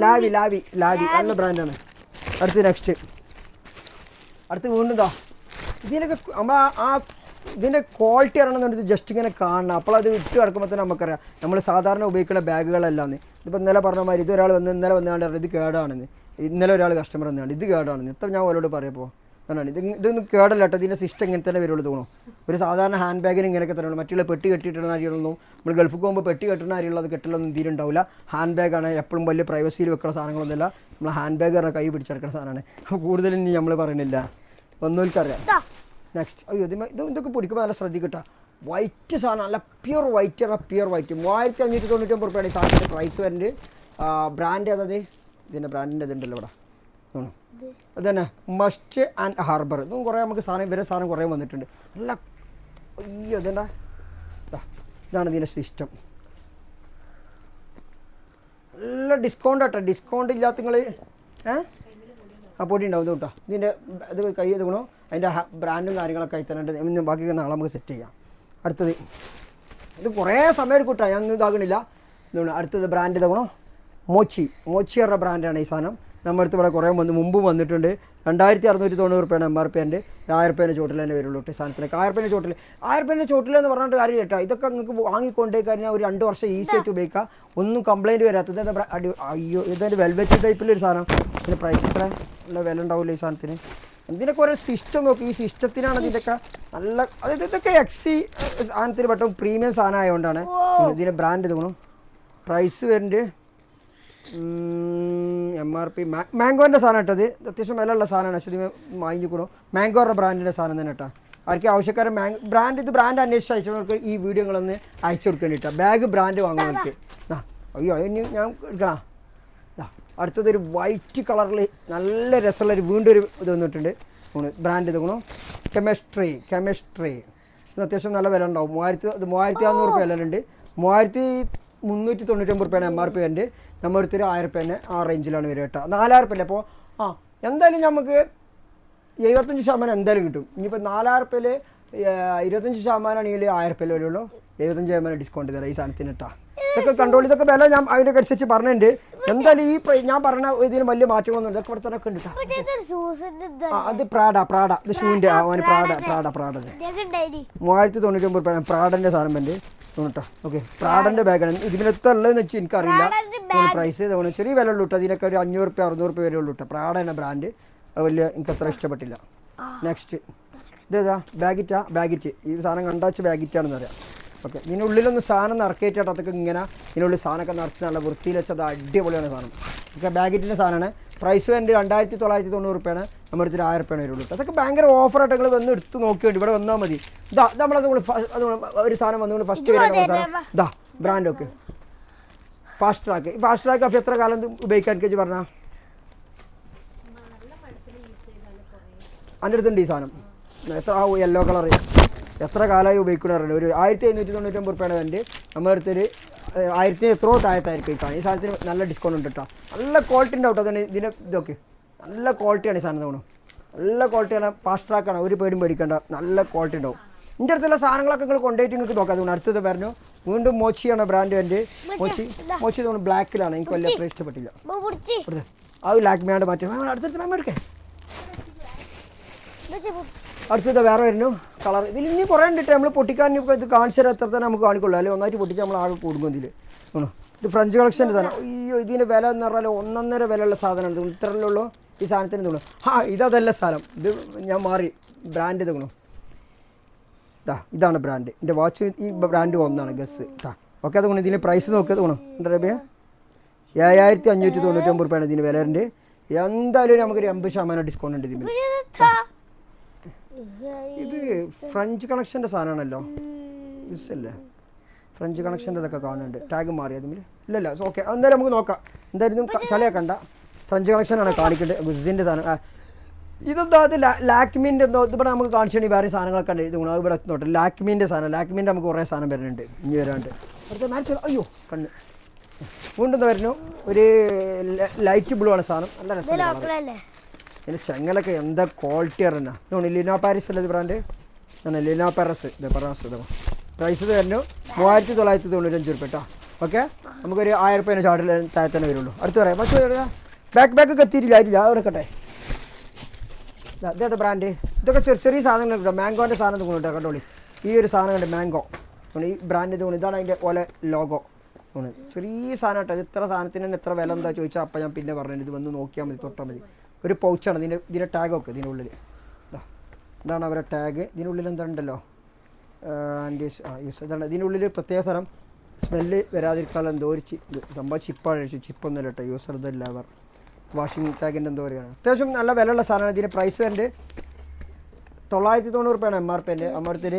ലാവി നല്ല ബ്രാൻഡാണ്. അടുത്ത് നെക്സ്റ്റ് അടുത്ത് വീണ്ടും ഇതിനൊക്കെ നമ്മൾ ഇതിൻ്റെ ക്വാളിറ്റി അറിയണമെന്നുണ്ടെങ്കിൽ ജസ്റ്റ് ഇങ്ങനെ കാണണം. അപ്പോൾ അത് ഇട്ട് കിടക്കുമ്പോൾ തന്നെ നമുക്കറിയാം നമ്മൾ സാധാരണ ഉപയോഗിക്കുന്ന ബാഗുകളല്ലാന്ന്. ഇതിപ്പോൾ ഇന്നലെ പറഞ്ഞ മാതിരി ഇന്നലെ വന്നുകൊണ്ട് ഇത് കേടാണെന്ന്. ഇന്നലെ ഒരാൾ കസ്റ്റമർ വന്നാണ് ഇത് കേടാണെന്ന്. ഇത്ര ഞാൻ അവരോട് പറയപ്പോൾ കണ്ടാണ് ഇതൊന്നും കേടല്ല കേട്ടോ. ഇതിൻ്റെ സിസ്റ്റം ഇങ്ങനെ തന്നെ വരുള്ളൂ തോന്നുന്നു. ഒരു സാധാരണ ഹാൻഡ് ബാഗിന് ഇങ്ങനെയൊക്കെ തന്നെയുള്ളൂ. മറ്റുള്ള പെട്ടി കെട്ടിയിടുന്ന കാര്യങ്ങളൊന്നും നമ്മൾ ഗൾഫിൽ പോകുമ്പോൾ പെട്ടി കെട്ടുന്ന കാര്യമുള്ളത് കെട്ടിലൊന്നും തീരുണ്ടാവില്ല. ഹാൻഡ് ബാഗാണ്, എപ്പോഴും വലിയ പ്രൈവസിയിൽ വെക്കുന്ന സാധനങ്ങളൊന്നുമില്ല. നമ്മൾ ഹാൻഡ് ബാഗ് പറഞ്ഞാൽ കൈ പിടിച്ചെടുക്കുന്ന സാധനമാണ്. അപ്പോൾ കൂടുതലും ഇനി നമ്മൾ പറയുന്നില്ല, ഒന്നുമില്ലറിയാം. നെക്സ്റ്റ് അയ്യോ ഇതൊക്കെ പിടിക്കുമ്പോൾ നല്ല ശ്രദ്ധിക്കട്ടോ. വൈറ്റ് സാധനം, നല്ല പ്യുർ വൈറ്റ് ആണ്. പ്യുർ വൈറ്റ് 3599 രൂപയാണ് ഈ സാധനത്തിൻ്റെ പ്രൈസ് വരുന്നത്. ബ്രാൻഡ് ഏതത്? ഇതിൻ്റെ ബ്രാൻഡിൻ്റെ ഇതുണ്ടല്ലോ ഇവിടെ അത് തന്നെ, മസ്റ്റ് ആൻഡ് ഹാർബർ. ഇതും കുറേ നമുക്ക് സാധനം ഇവരെ സാധനം കുറേ വന്നിട്ടുണ്ട്. നല്ല അയ്യോ ഇതെന്താ, ഇതാണ് ഇതിൻ്റെ സിസ്റ്റം. നല്ല ഡിസ്കൗണ്ട് കേട്ടോ. ഡിസ്കൗണ്ട് ഇല്ലാത്ത നിങ്ങൾ ആ പൊടി ഉണ്ടാവും കേട്ടോ. ഇതിൻ്റെ ഇത് കൈ എടുക്കണോ, അതിൻ്റെ ബ്രാൻഡും കാര്യങ്ങളൊക്കെ ആയി തന്നെ. ബാക്കി നാളെ നമുക്ക് സെറ്റ് ചെയ്യാം. അടുത്തത് ഇത് കുറേ സമയം എടുക്കും കേട്ടോ, ഞാൻ ഇതാകണില്ല. ഇതാണ് അടുത്തത് ബ്രാൻഡ് ഇതാകണോ, മോച്ചി പറഞ്ഞ ബ്രാൻഡാണ് ഈ സാധനം. നമ്മുടെ അടുത്ത് ഇവിടെ കുറേ മുമ്പ് വന്നിട്ടുണ്ട്. 2690 രൂപയാണ് MRP. 1000 രൂപേൻ്റെ ചോട്ടിൽ തന്നെ വരുള്ളൂ ഈ സാധനത്തിലേക്ക്. 1000 രൂപേൻ്റെ ചോട്ടിലെന്ന് പറഞ്ഞിട്ട് കാര്യം കേട്ടോ. ഇതൊക്കെ നിങ്ങൾക്ക് വാങ്ങിക്കൊണ്ടേ കഴിഞ്ഞാൽ ഒരു 2 വർഷം ഈസി ആയിട്ട് ഉപയോഗിക്കാം. ഒന്നും കംപ്ലയിൻറ്റ് വരാത്തത്. അയ്യോ ഇതൊരു വെൽവെറ്റ് ടൈപ്പിലൊരു സാധനം. ഇതിൻ്റെ പ്രൈസ് ഇത്ര നല്ല വില ഉണ്ടാവില്ല ഈ സാധനത്തിന്. ഇതിനൊക്കെ ഓരോ സിസ്റ്റം നോക്കി. ഈ സിസ്റ്റത്തിനാണ് ഇതിൻ്റെയൊക്കെ നല്ല, അതായത് ഇതൊക്കെ XC സാധനത്തിന് പെട്ടെന്ന് പ്രീമിയം സാധനം ആയതുകൊണ്ടാണ്. ഇതിൻ്റെ ബ്രാൻഡ് തോന്നും. പ്രൈസ് വരുന്നുണ്ട് MRP മാംഗോൻ്റെ സാധനം കേട്ടത്. അത്യാവശ്യം വിലയുള്ള സാധനമാണ്. പക്ഷേ ഇത് വാങ്ങിക്കൂടും. മാംഗോയുടെ ബ്രാൻഡിൻ്റെ സാധനം തന്നെ കേട്ടോ. ആർക്ക് ആവശ്യക്കാരൻ ബ്രാൻഡ് അന്വേഷിച്ച് അയച്ചവർക്ക് ഈ വീഡിയോകളൊന്ന് അയച്ചു കൊടുക്കേണ്ടിട്ടാ. ബാഗ് ബ്രാൻഡ് വാങ്ങാൻ വേണ്ടിയിട്ട്. അയ്യോ അതിന് ഞാൻ എടുക്കണം. അടുത്തതൊരു വൈറ്റ് കളറിൽ നല്ല രസമുള്ളൊരു വീണ്ടും ഒരു ഇത് വന്നിട്ടുണ്ട്. ബ്രാൻഡ് ഇതുകൊണ്ടു കെമിസ്ട്രി. ഇത് അത്യാവശ്യം നല്ല വില ഉണ്ടാവും. 3600 രൂപ വിലയുണ്ട്. 3399 രൂപയാണ് MRP ഉണ്ട്. നമ്മൾ എടുത്തൊരു 1000 രൂപേനെ ആ റേഞ്ചിലാണ് വരിക കേട്ടോ. 4000 രൂപ. അപ്പോൾ എന്തായാലും നമുക്ക് 75% എന്തായാലും കിട്ടും. ഇനിയിപ്പോൾ 4000 രൂപയിൽ 25% ആണെങ്കിൽ 1000 രൂപ വരുള്ളൂ. 75% ഡിസ്കൗണ്ട് തരാം ഈ സാധനത്തിന് കേട്ടോ. ഇതൊക്കെ കൺട്രോൾ, ഇതൊക്കെ വില ഞാൻ അതിനൊക്കെ അനുസരിച്ച് പറഞ്ഞിട്ടുണ്ട്. എന്തായാലും ഈ ഞാൻ പറഞ്ഞ ഇതിന് വലിയ മാറ്റങ്ങളൊന്നും ഇതൊക്കെ ഇവിടെ തന്നെ ഒക്കെ ഉണ്ട്. അത് പ്രാഡ ഇത് ഷൂവിൻ്റെ പ്രാഡ 3099 രൂപയാണ് പ്രാഡൻ്റെ സാധനം ഉണ്ട് കേട്ടോ. ഓക്കെ പ്രാഡൻ്റെ ബാഗാണ്. ഇതിനെത്തുള്ളതെന്ന് വെച്ചാൽ എനിക്കറിയില്ല പ്രൈസ്. ചെറിയ വില ഉള്ളൂ കേട്ടോ. അതിനൊക്കെ ഒരു 500 രൂപ 600 രൂപ വരെ ഉള്ളൂ കേട്ടോ. പ്രാഡൻ്റെ ബ്രാൻഡ് അത് വലിയ എനിക്ക് അത്ര ഇഷ്ടപ്പെട്ടില്ല. നെക്സ്റ്റ് ഇതേതാ ബാഗിറ്റ്. ഈ സാധനം കണ്ടാച്ച് ബാഗിറ്റാണെന്ന് അറിയാം. ഓക്കെ ഇതിനുള്ളിലൊന്ന് സാധനം നിറക്കിയിട്ടാണ്. അതൊക്കെ ഇങ്ങനെ ഇതിനുള്ളിൽ സാധനമൊക്കെ നിറച്ച് നല്ല വൃത്തിയിൽ വെച്ചത് അടിപൊളിയാണ് സാധനം. ഓക്കെ ബാഗിറ്റിൻ്റെ സാധനമാണ്. പ്രൈസ് വേണ്ടി 2990 രൂപയാണ്. നമ്മുടെ അടുത്തൊരു 1000 രൂപയാണ് വരുള്ളൂ. അതൊക്കെ ഭയങ്കര ഓഫറായിട്ട് നിങ്ങൾ വന്ന് എടുത്ത് നോക്കിയിട്ട് ഇവിടെ വന്നാൽ മതി. നമ്മളത് ഒരു സാധനം വന്നുകൊണ്ട് ഫസ്റ്റ് വരാനുള്ള സാധനം ബ്രാൻഡൊക്കെ ഫാസ്റ്റ് ട്രാക്ക് അപ്പോൾ എത്ര കാലം ഉപയോഗിക്കാൻ കഴിച്ച് പറഞ്ഞാൽ എൻ്റെ അടുത്തുണ്ട് ഈ സാധനം. എത്ര യെല്ലോ കളർ എത്ര കാലമായി ഉപയോഗിക്കണമെന്ന് ഒരു 1599 രൂപയാണ് എൻ്റെ. നമ്മുടെ അടുത്തൊരു 1000 എത്രയോ താഴത്തായിരിക്കും ഈ സാധനം. ഈ സാധനത്തിന് നല്ല ഡിസ്കൗണ്ട് ഉണ്ട് കേട്ടോ. നല്ല ക്വാളിറ്റി ഉണ്ടാവും കേട്ടോ. അതിന് ഇതിന് ഇതൊക്കെ നല്ല ക്വാളിറ്റിയാണ് ഈ സാധനം തോന്നുന്നു. നല്ല ക്വാളിറ്റിയാണ്. ഫാസ്റ്റ് ട്രാക്കാണ്. ഒരു പേടിയും പേടിക്കേണ്ട. നല്ല ക്വാളിറ്റി ഉണ്ടാവും. എൻ്റെ അടുത്തുള്ള സാധനങ്ങളൊക്കെ നിങ്ങൾ കൊണ്ടുപോയിട്ട് നിങ്ങൾക്ക് നോക്കാം. അതുകൊണ്ട് അടുത്തത് പറഞ്ഞു വീണ്ടും മോച്ചിയാണ് ബ്രാൻഡ് എൻ്റെ. മോച്ചി തോന്നുന്നു ബ്ലാക്കിലാണ്. എനിക്ക് വലിയ അത്ര ഇഷ്ടപ്പെട്ടില്ല. അത് ലാക്മിയാണ്ട് മാറ്റി അടുത്തടുത്ത് നമ്മൾ എടുക്കേ. അടുത്തത് വേറെ വരുന്നു കളർ. ഇതിൽ ഇനി കുറേ ഉണ്ടിട്ട് നമ്മൾ പൊട്ടിക്കാൻ ഇത് കാണിച്ചു തരാം. എത്ര തന്നെ നമുക്ക് കാണിക്കുള്ളൂ. അല്ലെങ്കിൽ ഒന്നായിട്ട് പൊട്ടിച്ച് നമ്മൾ ആകെ കൂടും ഇതിൽ. ഇത് ഫ്രഞ്ച് കളക്ഷൻ്റെ സാധനം. അയ്യോ ഇതിന് വില എന്ന് പറഞ്ഞാൽ 1.5 വിലയുള്ള സാധനമാണ്. ഇത്രയുള്ളൂ ഈ സാധനത്തിന് തോന്നുന്നു. ഇതല്ല സാധനം. ഇത് ഞാൻ മാറി ബ്രാൻഡ് തോന്നുന്നു. ഇതാണ് ബ്രാൻഡ്. എൻ്റെ വാച്ച് ഈ ബ്രാൻഡ് ഒന്നാണ് ഗസ് ഓക്കെ. അതുകൊണ്ട് ഇതിൻ്റെ പ്രൈസ് നോക്കിയത് തോന്നും. എന്താ രൂപ 7599 രൂപയാണ് ഇതിന് വില ഉണ്ട്. എന്തായാലും നമുക്കൊരു 80% ഡിസ്കൗണ്ട് ഉണ്ട് ഇതിന്. ഇത് ഫ്രഞ്ച് കണക്ഷൻ്റെ സാധനമാണല്ലോ. അല്ലേ ഫ്രഞ്ച് കണക്ഷൻ്റെ ഇതൊക്കെ കാണുന്നുണ്ട്. ടാഗ് മാറി അതിൽ ഇല്ലല്ല. ഓക്കെ എന്തായാലും നമുക്ക് നോക്കാം. എന്തായാലും ചളിയാക്കണ്ട. ഫ്രഞ്ച് കണക്ഷനാണ് കാണിക്കേണ്ടത്. ഗുസിൻ്റെ സാധനം ഇതെന്താ അത് ലാക്മിൻ്റെ എന്തോ ഇതിവിടെ നമുക്ക് കാണിച്ചിട്ടുണ്ടെങ്കിൽ വേറെ സാധനങ്ങളൊക്കെ ഉണ്ട്. ഇത് ഇവിടെ നോട്ടെ ലാക്മിൻ്റെ സാധനം. ലാക്മിൻ്റെ നമുക്ക് കുറേ സാധനം വരുന്നുണ്ട് ഇനി വരാണ്ട്. അടുത്ത മാച്ച് അയ്യോ കണ്ണ് വീണ്ടും വരുന്നു. ഒരു ലൈറ്റ് ബ്ലൂ ആണ് സാധനം. നല്ല രസമാണ്. ഇതിൻ്റെ ചെങ്ങലൊക്കെ എന്താ ക്വാളിറ്റി അറിഞ്ഞാൽ ഇതാണ്. ലിനോ പാരിസ് അല്ലേ ഇത് ബ്രാൻഡ്. ലിനോ പാരസ് പ്രൈസ് വരുന്നു 3995 രൂപ കേട്ടോ. ഓക്കെ നമുക്കൊരു 1000 രൂപേൻ്റെ ചാർട്ടിൽ താഴെ തന്നെ വരുള്ളൂ. അടുത്ത് പറയാം. പക്ഷേ ബാക്ക് എത്തിയിട്ടില്ല. അവിടെ എടുക്കട്ടെ. ഇതേത് ബ്രാൻഡ്. ഇതൊക്കെ ചെറിയ സാധനങ്ങൾ കിട്ടും. മാംഗോൻ്റെ സാധനം തോന്നുന്നു കേട്ടോ. കണ്ടോളി ഈ ഒരു സാധനം ഉണ്ട് മാംഗോ. ഈ ബ്രാൻഡ് തോന്നുന്നു. ഇതാണ് അതിൻ്റെ പോലെ ലോഗോ. ചെറിയ സാധനം കേട്ടോ. ഇത് ഇത്ര സാധനത്തിന് തന്നെ എത്ര വില എന്താ ചോദിച്ചാൽ അപ്പം ഞാൻ പിന്നെ പറഞ്ഞു. ഇത് വന്ന് നോക്കിയാൽ മതി, തൊട്ടാൽ മതി. ഒരു പൗച്ചാണ് ഇതിൻ്റെ ടാഗൊക്കെ ഇതിൻ്റെ ഉള്ളിൽ. ഇതാണ് അവരുടെ ടാഗ്. ഇതിനുള്ളിൽ എന്തുണ്ടല്ലോ ഇതാണ് ഇതിനുള്ളിൽ പ്രത്യേക സ്ഥലം സ്മെല്ല് വരാതിരിക്കാനുള്ള എന്തോ ഒരു സംഭവം ചിപ്പാണ്. ചിപ്പൊന്നുമല്ല കേട്ടോ, യൂസർ ഇതല്ല അവർ വാഷിംഗ് ടാഗിൻ്റെ എന്തോ പറയുകയാണ്. അത്യാവശ്യം നല്ല വിലയുള്ള സാധനമാണ്. ഇതിൻ്റെ പ്രൈസ് വരുന്നത് 990 MRP. അമ്മടത്തിൽ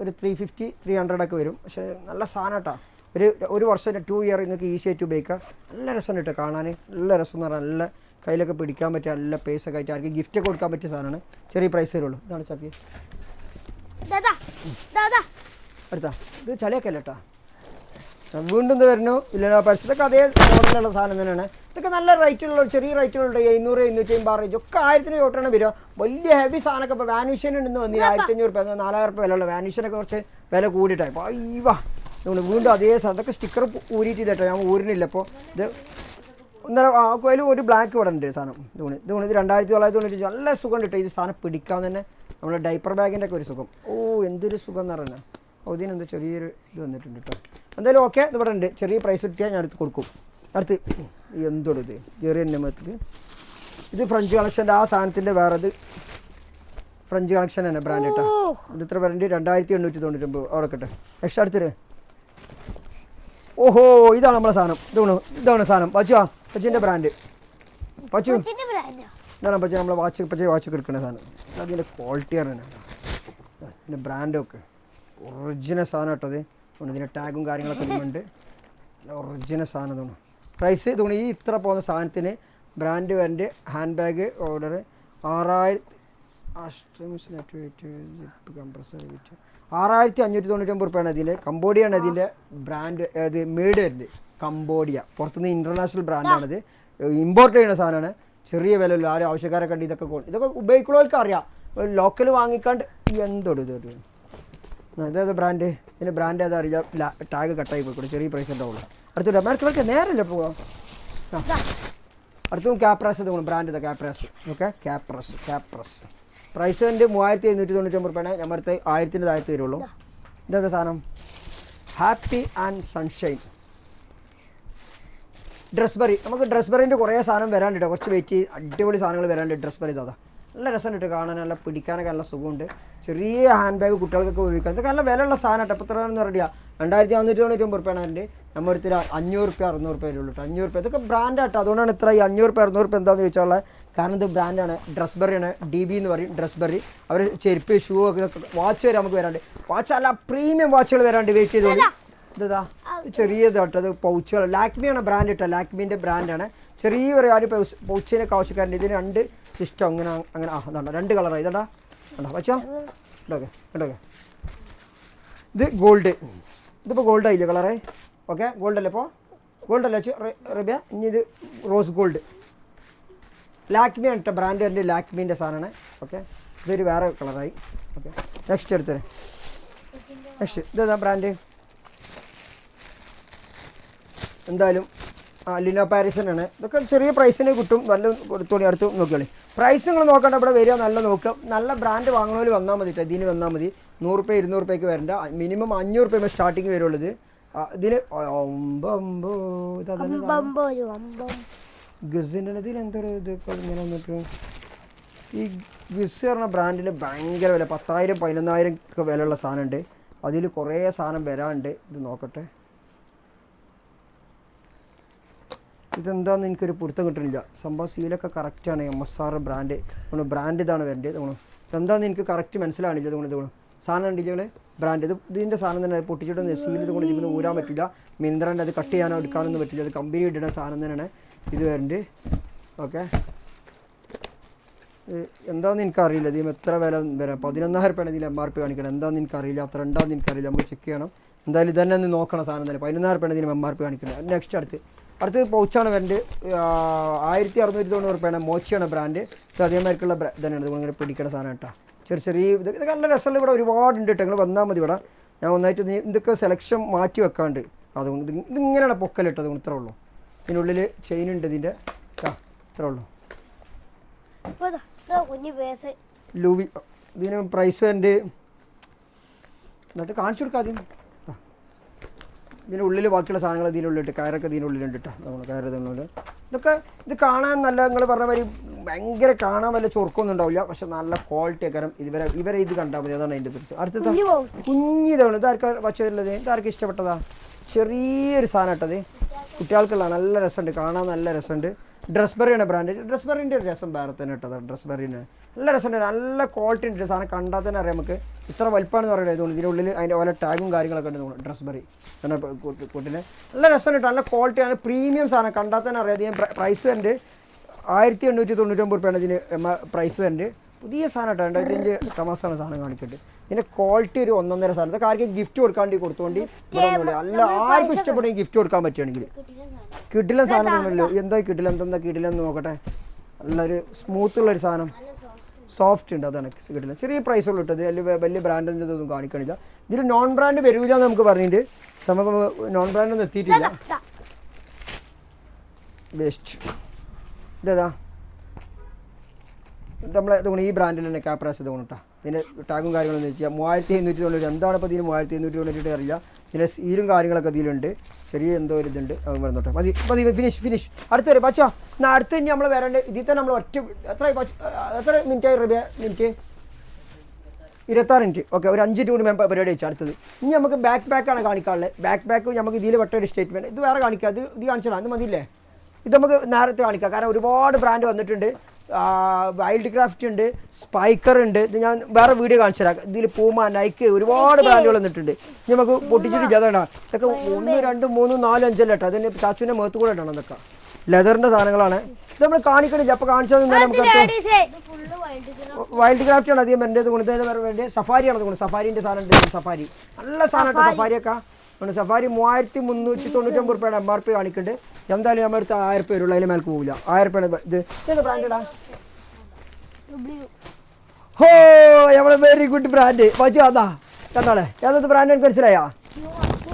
ഒരു 350 300 ഒക്കെ വരും. പക്ഷേ നല്ല സാധനം കേട്ടോ. ഒരു വർഷം 2 ഇയർ നിങ്ങൾക്ക് ഈസി ആയിട്ട് ഉപയോഗിക്കാം. നല്ല രസം കേട്ടോ കാണാൻ. നല്ല രസം എന്ന് പറഞ്ഞാൽ നല്ല കയ്യിലൊക്കെ പിടിക്കാൻ പറ്റിയ നല്ല പേസൊക്കെ ആയിട്ട് ആർക്ക് ഗിഫ്റ്റൊക്കെ കൊടുക്കാൻ പറ്റിയ സാധനമാണ്. ചെറിയ പ്രൈസ് വരുള്ളൂ. ഇതാണ് ചപ്പി അടുത്താ. ഇത് ചളിയൊക്കെ അല്ല കേട്ടോ. വീണ്ടും ഇത് വരുന്നു ഇല്ല പരിസരത്തൊക്കെ അതേ മോഡലുള്ള സാധനം തന്നെയാണ്. ഇതൊക്കെ നല്ല റേറ്റുള്ള ചെറിയ റേറ്റുകളുണ്ട്. 700 750 റേഞ്ച് ഒക്കെ 1000 ചോട്ടാണ് വരിക. വലിയ ഹെവി സാധനമൊക്കെ ഇപ്പോൾ വാനിഷൻ ഉണ്ടെന്ന് വന്നില്ല. 1500 4000 വിലയുള്ള വാനിഷനൊക്കെ കുറച്ച് വില കൂടിയിട്ടായി. അപ്പോൾ അയ്യവാ നമ്മൾ വീണ്ടും അതേ സാധനം. അതൊക്കെ സ്റ്റിക്കർ ഊരിയിട്ടില്ല കേട്ടോ, ഞാൻ ഊരിനില്ല. അപ്പോൾ ഇത് അതിൽ ഒരു ബ്ലാക്ക് ഇവിടെ ഉണ്ട് സാധനം. ഇത് 2990 നല്ല സുഖം കിട്ടും. ഇത് സാധനം പിടിക്കാൻ തന്നെ നമ്മുടെ ഡൈപ്പർ ബാഗിൻ്റെ ഒക്കെ ഒരു സുഖം. ഓ എന്തൊരു സുഖം എന്ന് പറയുന്നത്. ഓ ഇതിനെന്തോ ചെറിയൊരു ഇത് വന്നിട്ടുണ്ട് കേട്ടോ. എന്തായാലും ഓക്കെ, ഇത് ഇവിടെ ഉണ്ട്. ചെറിയ പ്രൈസ് കിട്ടിയാൽ ഞാൻ എടുത്ത് കൊടുക്കും. അടുത്ത് എന്തോടും ഇത് ചെറിയ എണ്ണമത്തിൽ ഇത് ഫ്രഞ്ച് കളക്ഷൻ്റെ ആ സാധനത്തിൻ്റെ വേറെ ഇത് ഫ്രഞ്ച് കളക്ഷൻ തന്നെ ബ്രാൻഡ് കേട്ടോ. ഇത് ഇത്ര ബ്രാൻഡ് 2899 അവിടെ കേട്ടെ. എക്സ്ട്രാ അടുത്തിട്ട് ഓഹോ ഇതാണ് നമ്മളെ സാധനം. ഇതാണ് സാധനം. പച്ചുവിൻ്റെ ബ്രാൻഡ്. പച്ചു ഇതാണ് പച്ച നമ്മളെ വാച്ചൊക്കെ എടുക്കുന്ന സാധനം. അതിൻ്റെ ക്വാളിറ്റിയാണ് ഇതിൻ്റെ ബ്രാൻഡൊക്കെ ഒറിജിനൽ സാധനം കേട്ടോ. അത് ഇതിൻ്റെ ടാഗും കാര്യങ്ങളൊക്കെ ഉണ്ട്. ഒറിജിനൽ സാധനം തോന്നുന്നു. പ്രൈസ് തോന്നുന്നു ഈ ഇത്ര പോകുന്ന സാധനത്തിന് ബ്രാൻഡ് വരൻ്റെ ഹാൻഡ് ബാഗ് ഓർഡർ 6599 ഇതിൻ്റെ. കംബോഡിയാണ് ഇതിൻ്റെ ബ്രാൻഡ്. അത് മെയ്ഡ് വരുന്നത് കംബോഡിയ. പുറത്തുനിന്ന് ഇൻ്റർനാഷണൽ ബ്രാൻഡാണിത്. ഇമ്പോർട്ട് ചെയ്യുന്ന സാധനമാണ്. ചെറിയ വിലയില്ല. ആരും ആവശ്യക്കാരെ കണ്ട് ഇതൊക്കെ ഉപയോഗിക്കുന്നവർക്ക് അറിയാം. ലോക്കൽ വാങ്ങിക്കാണ്ട് എന്തോടും ഇത് ഇതേത് ബ്രാൻഡ്. ഇതിൻ്റെ ബ്രാൻഡ് ഏതാ അറിയാം. ടാഗ് കട്ടായി പോയിക്കോട്ടെ. ചെറിയ പ്രൈസ് ഉണ്ടാവുള്ളൂ. അടുത്ത അമേരിക്കയിലൊക്കെ നേരല്ലേ പോവാം. അടുത്തും ക്യാപ്രാസ് തോന്നുന്നു ബ്രാൻഡ്. ഇതാ ക്യാപ്രാസ്. ഓക്കെ ക്യാപ്രസ് പ്രൈസ് എൻ്റെ 3799 ഞാൻ അടുത്ത് 1000 താഴത്ത് വരുള്ളൂ. ഇതേതാ സാധനം. Happy and sunshine Dressberry. നമുക്ക് ഡ്രസ്ബറിൻ്റെ കുറേ സാധനം വരാണ്ട് കേട്ടോ. കുറച്ച് വെയിറ്റ് അടിപൊളി സാധനങ്ങൾ വരാണ്ട്. ഡ്രസ്ബറി ഇതാ നല്ല രസം ഇട്ട് കാണാൻ. നല്ല പിടിക്കാനൊക്കെ നല്ല സുഖമുണ്ട്. ചെറിയ ഹാൻഡ് ബാഗ് കുട്ടികൾക്കൊക്കെ ഉപയോഗിക്കാം. ഇതൊക്കെ നല്ല വിലയുള്ള സാധനം കേട്ടോ. ഇപ്പോൾ എത്രയാണെന്ന് പറയുക 2499 ഉണ്ട്. നമ്മുടെ അടുത്ത് 500 600 വരുള്ളൂ കേട്ടോ. 500. ഇതൊക്കെ ബ്രാൻഡാട്ടോ. അതുകൊണ്ടാണ് ഇത്ര ഈ 500 600 എന്താണെന്ന് ചോദിച്ചാൽ കാരണം ഇത് ബ്രാൻഡാണ്. ഡ്രസ്ബറിയാണ്. DB എന്ന് പറയും ഡ്രസ്ബറി. അവർ ചെരുപ്പ് ഷൂ ഒക്കെ വാച്ച് വരെ നമുക്ക് വരാണ്ട്. വാച്ച് അല്ല പ്രീമിയം വാച്ചുകൾ വരാണ്ട്. വെയിറ്റ് ചെയ്തോളൂ. ഇതാ ചെറിയതാട്ടോ. അത് പൗച്ചുകൾ. ലാക്മിയാണ് ബ്രാൻഡ് കേട്ടോ. ലാക്മിൻ്റെ ബ്രാൻഡാണ്. ചെറിയൊരു കാര്യം പൗച്ചിനൊക്കെ ആവശ്യക്കാരുണ്ട്. ഇതിന് 2 സിസ്റ്റം അങ്ങനെ അതാണ്ടോ 2 കളറാണ്. ഇതാ വെച്ചോ ഇതൊക്കെ. ഇത് ഗോൾഡ്. ഇതിപ്പോൾ ഗോൾഡ് ആയില്ലേ കളറേ. ഓക്കെ ഗോൾഡല്ലേ. ഇപ്പോൾ ഗോൾഡല്ലേ റബിയ. ഇനി ഇത് റോസ് ഗോൾഡ്. ലാക്മിയാണ് കേട്ടോ ബ്രാൻഡ് എൻ്റെ. ലാക്മീൻ്റെ സാധനമാണ്. ഓക്കെ ഇതൊരു വേറെ കളറായി. ഓക്കെ നെക്സ്റ്റ് എടുത്തേ. നെക്സ്റ്റ് ഇതാ ബ്രാൻഡ്. എന്തായാലും ലിനോ പാരീസിനാണ്. ഇതൊക്കെ ചെറിയ പ്രൈസിന് കിട്ടും. നല്ല തുണി അടുത്ത് നോക്കിയാളി. പ്രൈസ് നിങ്ങൾ നോക്കണ്ട. ഇവിടെ വരിക നല്ല നോക്കുക. നല്ല ബ്രാൻഡ് വാങ്ങുന്നവർ വന്നാൽ മതി കേട്ടോ. ഇതിന് വന്നാൽ മതി. 100 200 വരണ്ട. മിനിമം 500 സ്റ്റാർട്ടിങ് വരുള്ളത്. ഇതിന് ഗസിൻ്റെ ഇതിൽ എന്തൊരു ഇതൊക്കെ ഇങ്ങനെ വന്നിട്ട് ഈ ഗസ് പറഞ്ഞ ബ്രാൻഡിൽ ഭയങ്കര വില. 10,000 11,000 ഒക്കെ വിലയുള്ള സാധനമുണ്ട്. അതിൽ കുറേ സാധനം വരാനുണ്ട്. ഇത് നോക്കട്ടെ. ഇതെന്താണെന്ന് എനിക്കൊരു പിടുത്തം കിട്ടുന്നില്ല. സംഭവം സീലൊക്കെ കറക്റ്റാണ്. MSR brand. ബ്രാൻഡ് ഇതാണ് വരേണ്ടത്. ഇതെന്താണെന്ന് എനിക്ക് കറക്റ്റ് മനസ്സിലാണില്ല. ഇത് സാധനം ഉണ്ടെങ്കിൽ ബ്രാൻഡ്. ഇതിൻ്റെ സാധനം തന്നെ പൊട്ടിച്ചിട്ടൊന്നും സീൽ ഇതുകൊണ്ട് ഇതിന് ഊരാൻ പറ്റില്ല. മിന്ത്രൻ്റെ അത് കട്ട് ചെയ്യാനോ എടുക്കാനൊന്നും പറ്റില്ല. അത് കമ്പനി ഇടുന്ന സാധനം തന്നെയാണ് ഇത് വരേണ്ടത്. ഓക്കെ എന്താണെന്ന് എനിക്കറിയില്ല. ഇതിന് എത്ര വില വരാം. 11,000 ഇതിൽ MRP കാണിക്കണം. എന്താണെന്ന് എനിക്കറിയില്ല. അത്ര ഉണ്ടാകുന്ന എനിക്കറിയില്ല. നമുക്ക് ചെക്ക് ചെയ്യണം. എന്തായാലും ഇതന്നെ ഒന്ന് നോക്കണം സാധനം തന്നെ. 11,000 ഇതിന് MRP കാണിക്കുന്നത്. നെക്സ്റ്റ് അടുത്ത് പൗച്ചാണ് വരേണ്ടത്. 1690 മോച്ചിയാണ് ബ്രാൻഡ്. ഇത് അതേമാതിരിക്കുള്ള ഇതന്നെയാണ്. ഇങ്ങനെ പിടിക്കുന്ന സാധനം കേട്ടോ. ചെറിയ ഇതൊക്കെ നല്ല രസമുള്ള ഇവിടെ ഒരുപാടുണ്ട് കേട്ടോ. നിങ്ങൾ വന്നാൽ മതി. ഇവിടെ ഞാൻ ഒന്നായിട്ട് ഇതൊക്കെ സെലക്ഷൻ മാറ്റി വെക്കാണ്ട്. അതുകൊണ്ട് ഇതിങ്ങനെയാണ് പൊക്കലിട്ടോ. അതുകൊണ്ട് ഇത്രേ ഉള്ളൂ. ഇതിനുള്ളിൽ ചെയിൻ ഉണ്ട്. ഇതിൻ്റെ ഇത്രേ ഉള്ളൂ. ലൂവി. ഇതിന് പ്രൈസ് വരേണ്ടത് ഇന്നത്തെ കാണിച്ചു കൊടുക്കാതെ. ഇതിനുള്ളിൽ ബാക്കിയുള്ള സാധനങ്ങൾ ഇതിനുള്ളിട്ട് കയറൊക്കെ ഇതിനുള്ളിലുണ്ട് കേട്ടോ നമ്മൾ കയറ് ഇതിനുള്ളിൽ ഇതൊക്കെ ഇത് കാണാൻ നല്ല നിങ്ങൾ പറഞ്ഞ മാതിരി ഭയങ്കര കാണാൻ വല്ല ചൊറുക്കൊന്നും ഉണ്ടാവില്ല പക്ഷെ നല്ല ക്വാളിറ്റി കാരണം ഇവരെ ഇത് കണ്ടാൽ മതി അതാണ് അതിൻ്റെ കുറിച്ച് അടുത്തത് കുഞ്ഞിതാണ് ഇതാർക്കാ വച്ചതുള്ളത് ഇതാർക്കും ഇഷ്ടപ്പെട്ടതാ ചെറിയൊരു സാധനം ഇട്ടത് കുട്ടികൾക്കുള്ള നല്ല രസമുണ്ട് കാണാൻ നല്ല രസമുണ്ട് ഡ്രസ്ബെറിയാണ് ബ്രാൻഡ് ഡ്രസ്ബെറിൻ്റെ ഒരു രസം വേറെ തന്നെ ഇട്ടതാണ് ഡ്രസ്ബെറിന് നല്ല രസമുണ്ട് നല്ല ക്വാളിറ്റി ഉണ്ട് സാധനം കണ്ടാൽ തന്നെ അറിയാം നമുക്ക് ഇത്ര വലിപ്പമാണെന്ന് പറയുന്നത് തോന്നുന്നു ഇതിനുള്ളിൽ അതിൻ്റെ ഓരോ ടാഗും കാര്യങ്ങളൊക്കെ ഉണ്ട് തോന്നുന്നു ഡ്രസ്ബെറി തന്നെ കൂട്ടിന് നല്ല രസമുണ്ട് നല്ല ക്വാളിറ്റിയാണ് പ്രീമിയം സാധനം കണ്ടാൽ തന്നെ അറിയാം ഇതിന് പ്രൈസ് വരുന്നുണ്ട് 1899 രൂപയാണ് ഇതിന് പ്രൈസ് വരുന്നുണ്ട് പുതിയ സാധനം കേട്ടോ 25 തമാസാണ് സാധനം കാണിക്കുന്നുണ്ട് ഇതിൻ്റെ ക്വാളിറ്റി ഒരു 1.5 സാധനം ഇതൊക്കെ ആർക്കും ഗിഫ്റ്റ് കൊടുക്കാണ്ടി കൊടുത്തോണ്ട് അല്ല ആർക്കും ഇഷ്ടപ്പെടുമെങ്കിൽ ഗിഫ്റ്റ് കൊടുക്കാൻ പറ്റുകയാണെങ്കിൽ കിടിലൻ സാധനമാണല്ലോ എന്താ കിടിലൻ നോക്കട്ടെ നല്ലൊരു സ്മൂത്തുള്ളൊരു സാധനം സോഫ്റ്റ് ഉണ്ട് അതാണ് കിടിലൻ ചെറിയ പ്രൈസ് ഉള്ളൂ ഇട്ടത് വലിയ ബ്രാൻഡിൻ്റെ ഇതൊന്നും കാണിക്കണില്ല ഇതിൽ നോൺ ബ്രാൻഡ് വരില്ല എന്ന് നമുക്ക് പറഞ്ഞിട്ട് നമുക്ക് നോൺ ബ്രാൻഡൊന്നും എത്തിയിട്ടില്ല വേസ്റ്റ് ഇതേതാ നമ്മളെ തോന്നുന്നു ഈ ബ്രാൻഡിൽ തന്നെ ക്യാപ്രാസ് തോന്നുന്നു കേട്ടോ ഇതിൻ്റെ ടാഗും കാര്യങ്ങളൊന്നും വെച്ചാൽ 3790 എന്താണ് ഇപ്പോൾ ഇതിന് 3790 അറിയില്ല ഇതിൻ്റെ സീലും കാര്യങ്ങളൊക്കെ ഇതിലുണ്ട് ചെറിയ എന്തോ ഒരു ഇതുണ്ട് അത് വരുന്നോട്ടെ മതി ഫിനിഷ് അടുത്ത് വരും പച്ചോ എന്നാൽ അടുത്ത് ഇനി നമ്മൾ വരേണ്ട ഇതിൽ തന്നെ നമ്മൾ ഒറ്റ എത്ര മിനിറ്റായി മിനിറ്റ് 26 മിനിറ്റ് ഓക്കെ ഒരു 5 മിനിറ്റ് കൂടി പരിപാടി വെച്ചാൽ അടുത്തത് ഇനി നമുക്ക് ബാക്കാണ് കാണിക്കാനുള്ളത് ബാക്ക് നമുക്ക് ഇതിൽ പെട്ടൊരു സ്റ്റേറ്റ്മെൻറ്റ് ഇത് വേറെ കാണിക്കാം ഇത് കാണിച്ചാൽ അത് മതിയില്ലേ ഇത് നമുക്ക് നേരത്തെ കാണിക്കാം കാരണം ഒരുപാട് ബ്രാൻഡ് വന്നിട്ടുണ്ട് വൈൽഡ് ക്രാഫ്റ്റ് ഉണ്ട് സ്പൈക്കർ ഉണ്ട് ഇത് ഞാൻ വേറെ വീഡിയോ കാണിച്ചു തരാം ഇതിൽ പൂമ നൈക്ക് ഒരുപാട് ബ്രാൻഡുകൾ വന്നിട്ടുണ്ട് ഇനി നമുക്ക് പൊട്ടിച്ചിട്ട് ജതടാ ഇതൊക്കെ 1 2 3 4 5 കേട്ടോ അതിന് ചാച്ചുവിൻ്റെ മുഖത്ത് കൂടെ ഇടണം ഇതൊക്കെ ലെതറിൻ്റെ സാധനങ്ങളാണ് ഇത് നമ്മൾ കാണിക്കണില്ല അപ്പോൾ കാണിച്ചാൽ നമുക്ക് വൈൽഡ് ക്രാഫ്റ്റ് ആണ് അധികം വരേണ്ടത് ഗുണത്തിന് വേണ്ടി സഫാരിയാണ് തോന്നുന്നു സഫാരിൻ്റെ സാധനം ഉണ്ട് സഫാരി നല്ല സാധനം കേട്ടോ സഫാരിയൊക്കെ സഫാരി 3399 രൂപയുടെ MRP കാണിക്കുന്നുണ്ട് എന്തായാലും നമ്മുടെ അടുത്ത് 1000 രൂപ വരുള്ളൂ അതിന് മേലേക്ക് പോകില്ല 1000 രൂപയുടെ ഇത് ഏത് ബ്രാൻഡാ ഹോ നമ്മളെ വെരി ഗുഡ് ബ്രാൻഡ് വച്ചു അതാ കണ്ടാളെ ഏതത് ബ്രാൻഡ് എനിക്ക് മനസ്സിലായാ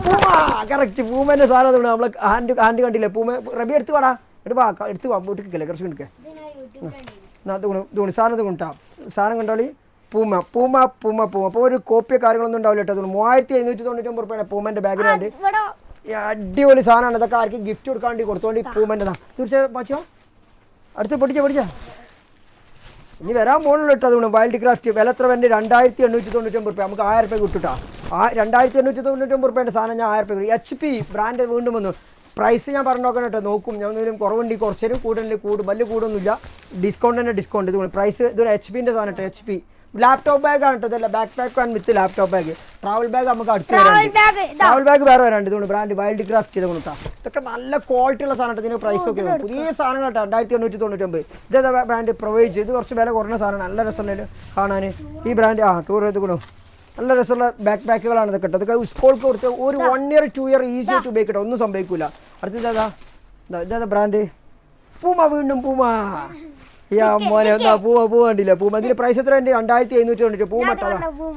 പൂമ കറക്റ്റ് പൂമേൻ്റെ സാധനം തോന്നുന്നു നമ്മളെ ഹാൻഡ് കണ്ടില്ലേ പൂമ റബി എടുത്ത് വാടാ എടുത്ത് വാ വീട്ടിൽ കുറച്ച് കിടക്കേ തോന്നി സാധനം കൊണ്ടാ സാധനം കണ്ടാളി പൂമ അപ്പോൾ ഒരു കോപ്പിയോ കാര്യങ്ങളൊന്നും ഉണ്ടാവില്ല കേട്ടോ 3599 രൂപയാണ് പൂമൻ്റെ ബാക്ക്ഗ്രൗണ്ട് അടിപൊളി സാധനമാണ് ഇതൊക്കെ ആർക്കും ഗിഫ്റ്റ് കൊടുക്കാണ്ടി കൊടുത്തോണ്ട് പൂമൻ്റെതാ തീർച്ചയായും പച്ചോ അടുത്ത് പൊടിച്ച ഇനി വരാൻ പോകുന്നുള്ളൂ കേട്ടോ അതുകൊണ്ട് വൈൽഡ് ക്രാഫ്റ്റ് വില എത്ര വേണ്ടി 2899 രൂപ നമുക്ക് 1000 രൂപ കിട്ടുട്ടാ 2899 രൂപയുടെ സാധനം ഞാൻ 1000 രൂപ HP ബ്രാൻഡ് വീണ്ടും വന്നു പ്രൈസ് ഞാൻ പറഞ്ഞു നോക്കണം കേട്ടോ നോക്കും ഞാൻ എന്തെങ്കിലും കുറവുണ്ടെങ്കിൽ കുറച്ചേരും കൂടുതൽ വലിയ കൂടൊന്നുമില്ല ഡിസ്കൗണ്ട് ഇത് പ്രൈസ് ഇതൊരു HP സാധനം കേട്ടോ HP ലാപ്ടോപ്പ് ബാഗ് ആണ് കേട്ടോ ഇതല്ല backpack and with laptop bag travel bag നമുക്ക് അടുത്ത് ട്രാവൽ ബാഗ് വേറെ വരാണ്ട് ഇതുകൊണ്ട് ബ്രാൻഡ് വൈൽഡ് ക്രാഫ്റ്റ് ചെയ്ത് കൊണ്ടാ ഇതൊക്കെ നല്ല ക്വാളിറ്റി ഉള്ള സാധനം ഇതിന് പ്രൈസ് ഒക്കെ പുതിയ സാധനങ്ങൾ കേട്ടോ 2899 ഇതേതാ ബ്രാൻഡ് പ്രൊവൈഡ് ഇത് കുറച്ച് വില കുറഞ്ഞ സാധനമാണ് നല്ല രസമുള്ള കാണാൻ ഈ ബ്രാൻഡ് ടൂർ ചെയ്ത് കൊണ്ടു നല്ല രസമുള്ള ബാക്കുകളാണ് ഇതൊക്കെ കേട്ടോ ഇതൊക്കെ സ്കൂൾക്ക് കൊടുത്ത് ഒരു 1 year 2 year ഈസി ആയിട്ട് ഉപയോഗിക്കട്ടോ ഒന്നും സംഭവിക്കില്ല അടുത്തതേതാ ഇതേതാ ബ്രാൻഡ് പൂമ വീണ്ടും പൂമ മോനെ എന്താ പൂവ കണ്ടില്ല പൂമ ഇതിന് പ്രൈസ് എത്ര ഉണ്ട് 2790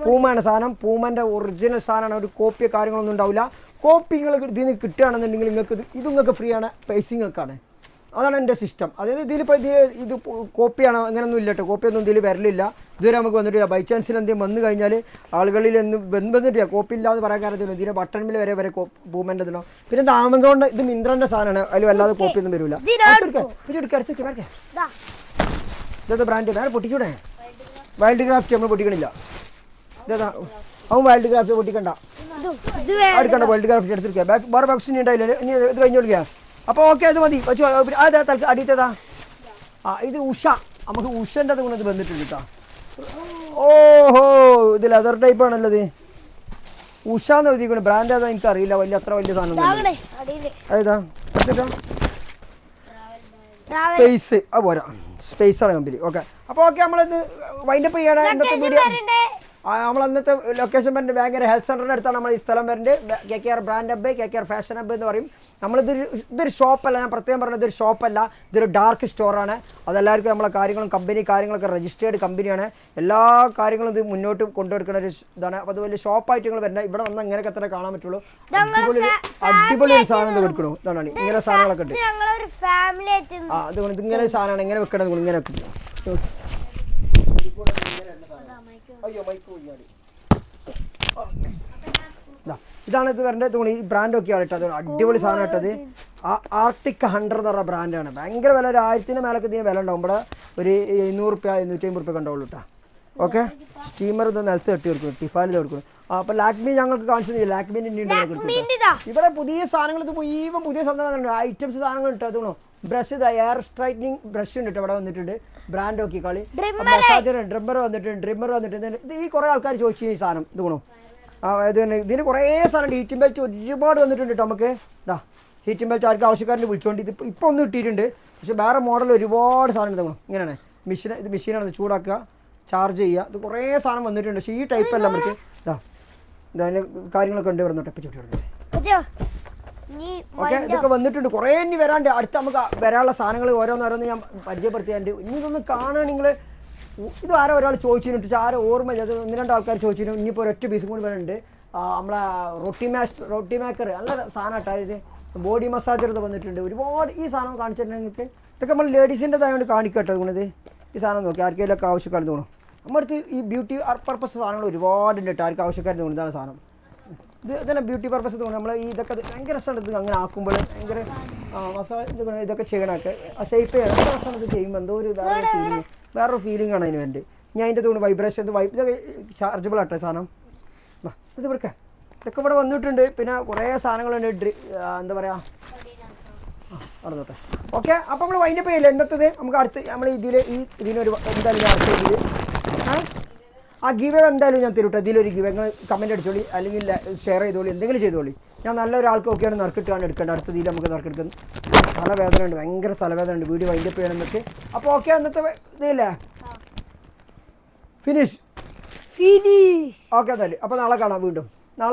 പൂമാണ് സാധനം പൂമൻ്റെ ഒറിജിനൽ സാധനമാണ് ഒരു കോപ്പിയോ കാര്യങ്ങളൊന്നും ഉണ്ടാവില്ല കോപ്പി നിങ്ങൾ ഇതിന് കിട്ടുകയാണെന്നുണ്ടെങ്കിൽ നിങ്ങൾക്ക് ഫ്രീ ആണ് പൈസിങ്ങൾക്കാണ് അതാണ് എൻ്റെ സിസ്റ്റം അതായത് ഇതിലിപ്പോൾ ഇത് കോപ്പിയാണോ അങ്ങനെയൊന്നും ഇല്ല കേട്ടോ കോപ്പിയൊന്നും ഇതിൽ വരലില്ല ഇതുവരെ നമുക്ക് വന്നിട്ടില്ല ബൈ ചാൻസിൽ എന്തെങ്കിലും വന്നു കഴിഞ്ഞാൽ ആളുകളിൽ വന്നിട്ടില്ല കോപ്പി ഇല്ലാതെ പറയാൻ കാര്യത്തില്ല ഇതിൻ്റെ ബട്ടൺമിൽ വരെ പൂമൻ്റെ ഇതിനോ പിന്നെ ഇത് ആമസോണിൻ്റെ ഇത് മിന്ത്രൻ്റെ സാധനമാണ് അതിൽ വല്ലാതെ കോപ്പിയൊന്നും വരില്ല ഇതേതാ ബ്രാൻഡ് വേറെ പൊട്ടിക്കൂടെ വൈൽഡ് ക്രാഫ്റ്റ് നമ്മൾ പൊട്ടിക്കണില്ല ഇതേതാ അവൻ വൈൽഡ് ക്രാഫ്റ്റ് പൊട്ടിക്കണ്ട എടുക്കണ്ട വൈൽഡ് ക്രാഫ്റ്റ് എടുത്തിരിക്കുക വേറെ ബോക്സിന് ഉണ്ടായില്ല ഇനി ഇത് കഴിഞ്ഞ് കൊടുക്കുക അപ്പോൾ ഓക്കെ അത് മതി വെച്ചു അതെ അടിയത്തേതാ ഇത് ഉഷ നമുക്ക് ഉഷൻ്റെ അത് ഗുണത് വന്നിട്ടുണ്ട് കേട്ടോ ഓഹോ ഇത് ലെതർ ടൈപ്പ് ആണല്ലോ ഉഷ എന്ന് എഴുതിക്കണം ബ്രാൻഡ് ഏതാ എനിക്ക് അറിയില്ല അത്ര വലിയ സാധനം ഏതാ സ്പേസ് അത് പോരാ സ്പേസാണ് കമ്പനി ഓക്കെ അപ്പോൾ ഓക്കെ നമ്മളിത് വൈൻഡപ്പ് ചെയ്യണം ഇന്നത്തെ വീഡിയോ നമ്മൾ അന്നത്തെ ലൊക്കേഷൻ വരുന്നത് ഭയങ്കര ഹെൽത്ത് സെൻ്ററിൻ്റെ അടുത്താണ് നമ്മൾ ഈ സ്ഥലം വരുന്നത് KKR brand hub KKR fashion hub എന്ന് പറയും ഇതൊരു ഷോപ്പല്ല ഞാൻ പ്രത്യേകം പറഞ്ഞത് ഇതൊരു ഷോപ്പല്ല ഇതൊരു ഡാർക്ക് സ്റ്റോറാണ് അതെല്ലാവർക്കും നമ്മളെ കാര്യങ്ങളൊക്കെ രജിസ്റ്റേർഡ് കമ്പനിയാണ് എല്ലാ കാര്യങ്ങളും ഇത് മുന്നോട്ട് കൊണ്ടുവെടുക്കുന്ന ഒരു ഇതാണ് അപ്പോൾ അത് വലിയ ഷോപ്പായിട്ട് നിങ്ങൾ വരുന്നത് ഇവിടെ വന്നാൽ ഇങ്ങനെയൊക്കെ തന്നെ കാണാൻ പറ്റുള്ളൂ അടിപൊളി ഒരു സാധനം വെക്കണം ഇതാണ് ഇങ്ങനെ സാധനങ്ങളൊക്കെ ഉണ്ട് അതുകൊണ്ട് ഇതിങ്ങനെ ഒരു സാധനമാണ് ഇങ്ങനെ വെക്കണത് ഇങ്ങനെ വെക്കുന്നത് അയ്യോ മൈക്ക് പോയി ഇതാണ് ഇത് വരേണ്ടത് തോന്നി. ഈ ബ്രാൻഡൊക്കെയാണ് കേട്ടോ, അത് അടിപൊളി സാധനം കേട്ടത്. ആർട്ടിക് 100 എന്ന് പറഞ്ഞ ബ്രാൻഡാണ്. ഭയങ്കര വില, ഒരു 1000 മേലൊക്കെ ഇതിന് വില ഉണ്ടാവും. ഇവിടെ ഒരു 700 രൂപ 750 രൂപ ഉണ്ടാവുള്ളൂ കേട്ടോ. ഓക്കെ, സ്റ്റീമർ ഇത് നിലത്ത് കെട്ടി കൊടുക്കും, ടിഫാനിൽ കൊടുക്കും. അപ്പോൾ ലാക്മി ഞങ്ങൾക്ക് കാണിച്ചു, ലാക്മിൻ്റെ ഇവിടെ പുതിയ സാധനങ്ങൾ, ഇത് മുഴുവൻ പുതിയ സാധനങ്ങളുണ്ട്, ഐറ്റംസ് സാധനങ്ങൾ ഇട്ടോ. അതുകൊണ്ടോ ബ്രഷ്, ഇത് എയർ സ്ട്രൈറ്റനിങ് ബ്രഷ് ഉണ്ട് കേട്ടോ, ഇവിടെ വന്നിട്ടുണ്ട്. ബ്രാൻഡ് നോക്കി കളി, മസാജർ, ഡ്രിമ്മർ വന്നിട്ടുണ്ട്. ഇത് ഈ കുറേ ആൾക്കാർ ചോദിച്ചു ഈ സാധനം. ഇത് ഗുണം ഇത് തന്നെ, ഇതിന് കുറേ സാധനം. ഹീറ്റിംഗ് ബെൽറ്റ് ഒരുപാട് വന്നിട്ടുണ്ട് കേട്ടോ നമുക്ക്. ഇതാ ഹീറ്റിംഗ് ബെൽറ്റ് ആർക്കും ആവശ്യക്കാരനെ വിളിച്ചുകൊണ്ട് ഇത് ഇപ്പോൾ ഒന്ന് കിട്ടിയിട്ടുണ്ട്. പക്ഷേ വേറെ മോഡൽ ഒരുപാട് സാധനം ഇത് ഗുണം. ഇങ്ങനെയാണ് മെഷീൻ, ഇത് മെഷീനാണ്, ചൂടാക്കുക, ചാർജ് ചെയ്യുക. ഇത് കുറേ സാധനം വന്നിട്ടുണ്ട്. പക്ഷേ ഈ ടൈപ്പ് അല്ല നമുക്ക്. ഇതിൻ്റെ കാര്യങ്ങളൊക്കെ ഉണ്ട് ഇവിടെ നിന്ന് ടെപ്പിച്ചു വിട്ടിരുന്നത്. ഓക്കെ, ഇതൊക്കെ വന്നിട്ടുണ്ട്. കുറേ ഇനി വരാണ്ട്. അടുത്ത് നമുക്ക് വരാനുള്ള സാധനങ്ങൾ ഓരോന്നോരോന്ന് ഞാൻ പരിചയപ്പെടുത്തിയാണ്ട്. ഇനി ഇതൊന്ന് കാണുക നിങ്ങൾ. ഇത് ആരോ ഒരാൾ ചോദിച്ചിട്ട്, ആരോ ഓർമ്മയില്ല, അത് 1-2 ആൾക്കാർ ചോദിച്ചിട്ട്. ഇനിയിപ്പോൾ ഒരൊറ്റ പീസും കൂടി വരുന്നുണ്ട്. നമ്മളെ റൊട്ടി മേക്കർ നല്ല സാധനം കേട്ടോ. ഇത് ബോഡി മസാജർ ഇത് വന്നിട്ടുണ്ട്. ഒരുപാട് ഈ സാധനം കാണിച്ചിട്ടുണ്ടെങ്കിൽ നിങ്ങൾക്ക് ഇതൊക്കെ നമ്മൾ ലേഡീസിൻ്റെതായതുകൊണ്ട് കാണിക്കട്ടെ. തോന്നുന്നത് ഈ സാധനം നോക്കി ആർക്കെങ്കിലൊക്കെ ആവശ്യക്കാർ തോന്നും. നമ്മുടെ അടുത്ത് ഈ ബ്യൂട്ടി പർപ്പസ് സാധനങ്ങൾ ഒരുപാടുണ്ട് കേട്ടോ. ആർക്കും ആവശ്യക്കാർ തോന്നുന്നു. ഇതാണ് സാധനം. ഇത് തന്നെ ബ്യൂട്ടി പർപ്പസ് തോന്നുന്നു. നമ്മൾ ഈ ഇതൊക്കെ ഭയങ്കര രസമുണ്ട്. ഇത് അങ്ങനെ ആക്കുമ്പോൾ ഭയങ്കര മസാജ് ഇതൊക്കെ ചെയ്യണമൊക്കെ ഷേപ്പ് ചെയ്യണം. നല്ല രസമാണ് ഇത് ചെയ്യുമ്പോൾ. എന്തോ ഒരു വേറൊരു ഫീലിംഗ് ആണ് അതിന് വേണ്ടി. ഞാൻ അതിൻ്റെ തോന്നുന്നു വൈബ്രേഷൻ, ഇതൊക്കെ ചാർജബിൾ ആട്ടെ സാധനം. ഇത് ഇവിടുത്തെ ഇതൊക്കെ ഇവിടെ വന്നിട്ടുണ്ട്. പിന്നെ കുറേ സാധനങ്ങളുണ്ട്. എന്താ പറയുക, നടന്നോട്ടെ. ഓക്കെ, അപ്പോൾ നമ്മൾ വൈൻഡപ്പ് ചെയ്യില്ല. എന്നത്തത് നമുക്ക് അടുത്ത് നമ്മൾ ഇതിനൊരു എന്തായാലും അടുത്ത ഇതിൽ ആ ഗിവ് എന്തായാലും ഞാൻ തരും കേട്ടോ. ഇതിലൊരു ഗിവ് നിങ്ങൾ കമൻറ്റ് അടിച്ചോളി, അല്ലെങ്കിൽ ഷെയർ ചെയ്തോളി, എന്തെങ്കിലും ചെയ്തോളി. ഞാൻ നല്ലൊരാൾക്ക് ഒക്കെയാണ് നറുക്കിട്ടാണ് എടുക്കേണ്ടത്. അടുത്ത ഇതിൽ നമുക്ക് നറുക്കെടുക്കുന്നത്. തലവേദന ഉണ്ട്, ഭയങ്കര തലവേദന ഉണ്ട്. വീഡിയോ വൈൻഡപ്പ് ചെയ്യണം എന്നൊക്കെ. അപ്പോൾ ഓക്കെ, അന്നത്തെ ഇതില്ലേ ഫിനിഷ്. ഓക്കെ, എന്നാലും അപ്പോൾ നാളെ കാണാം വീണ്ടും.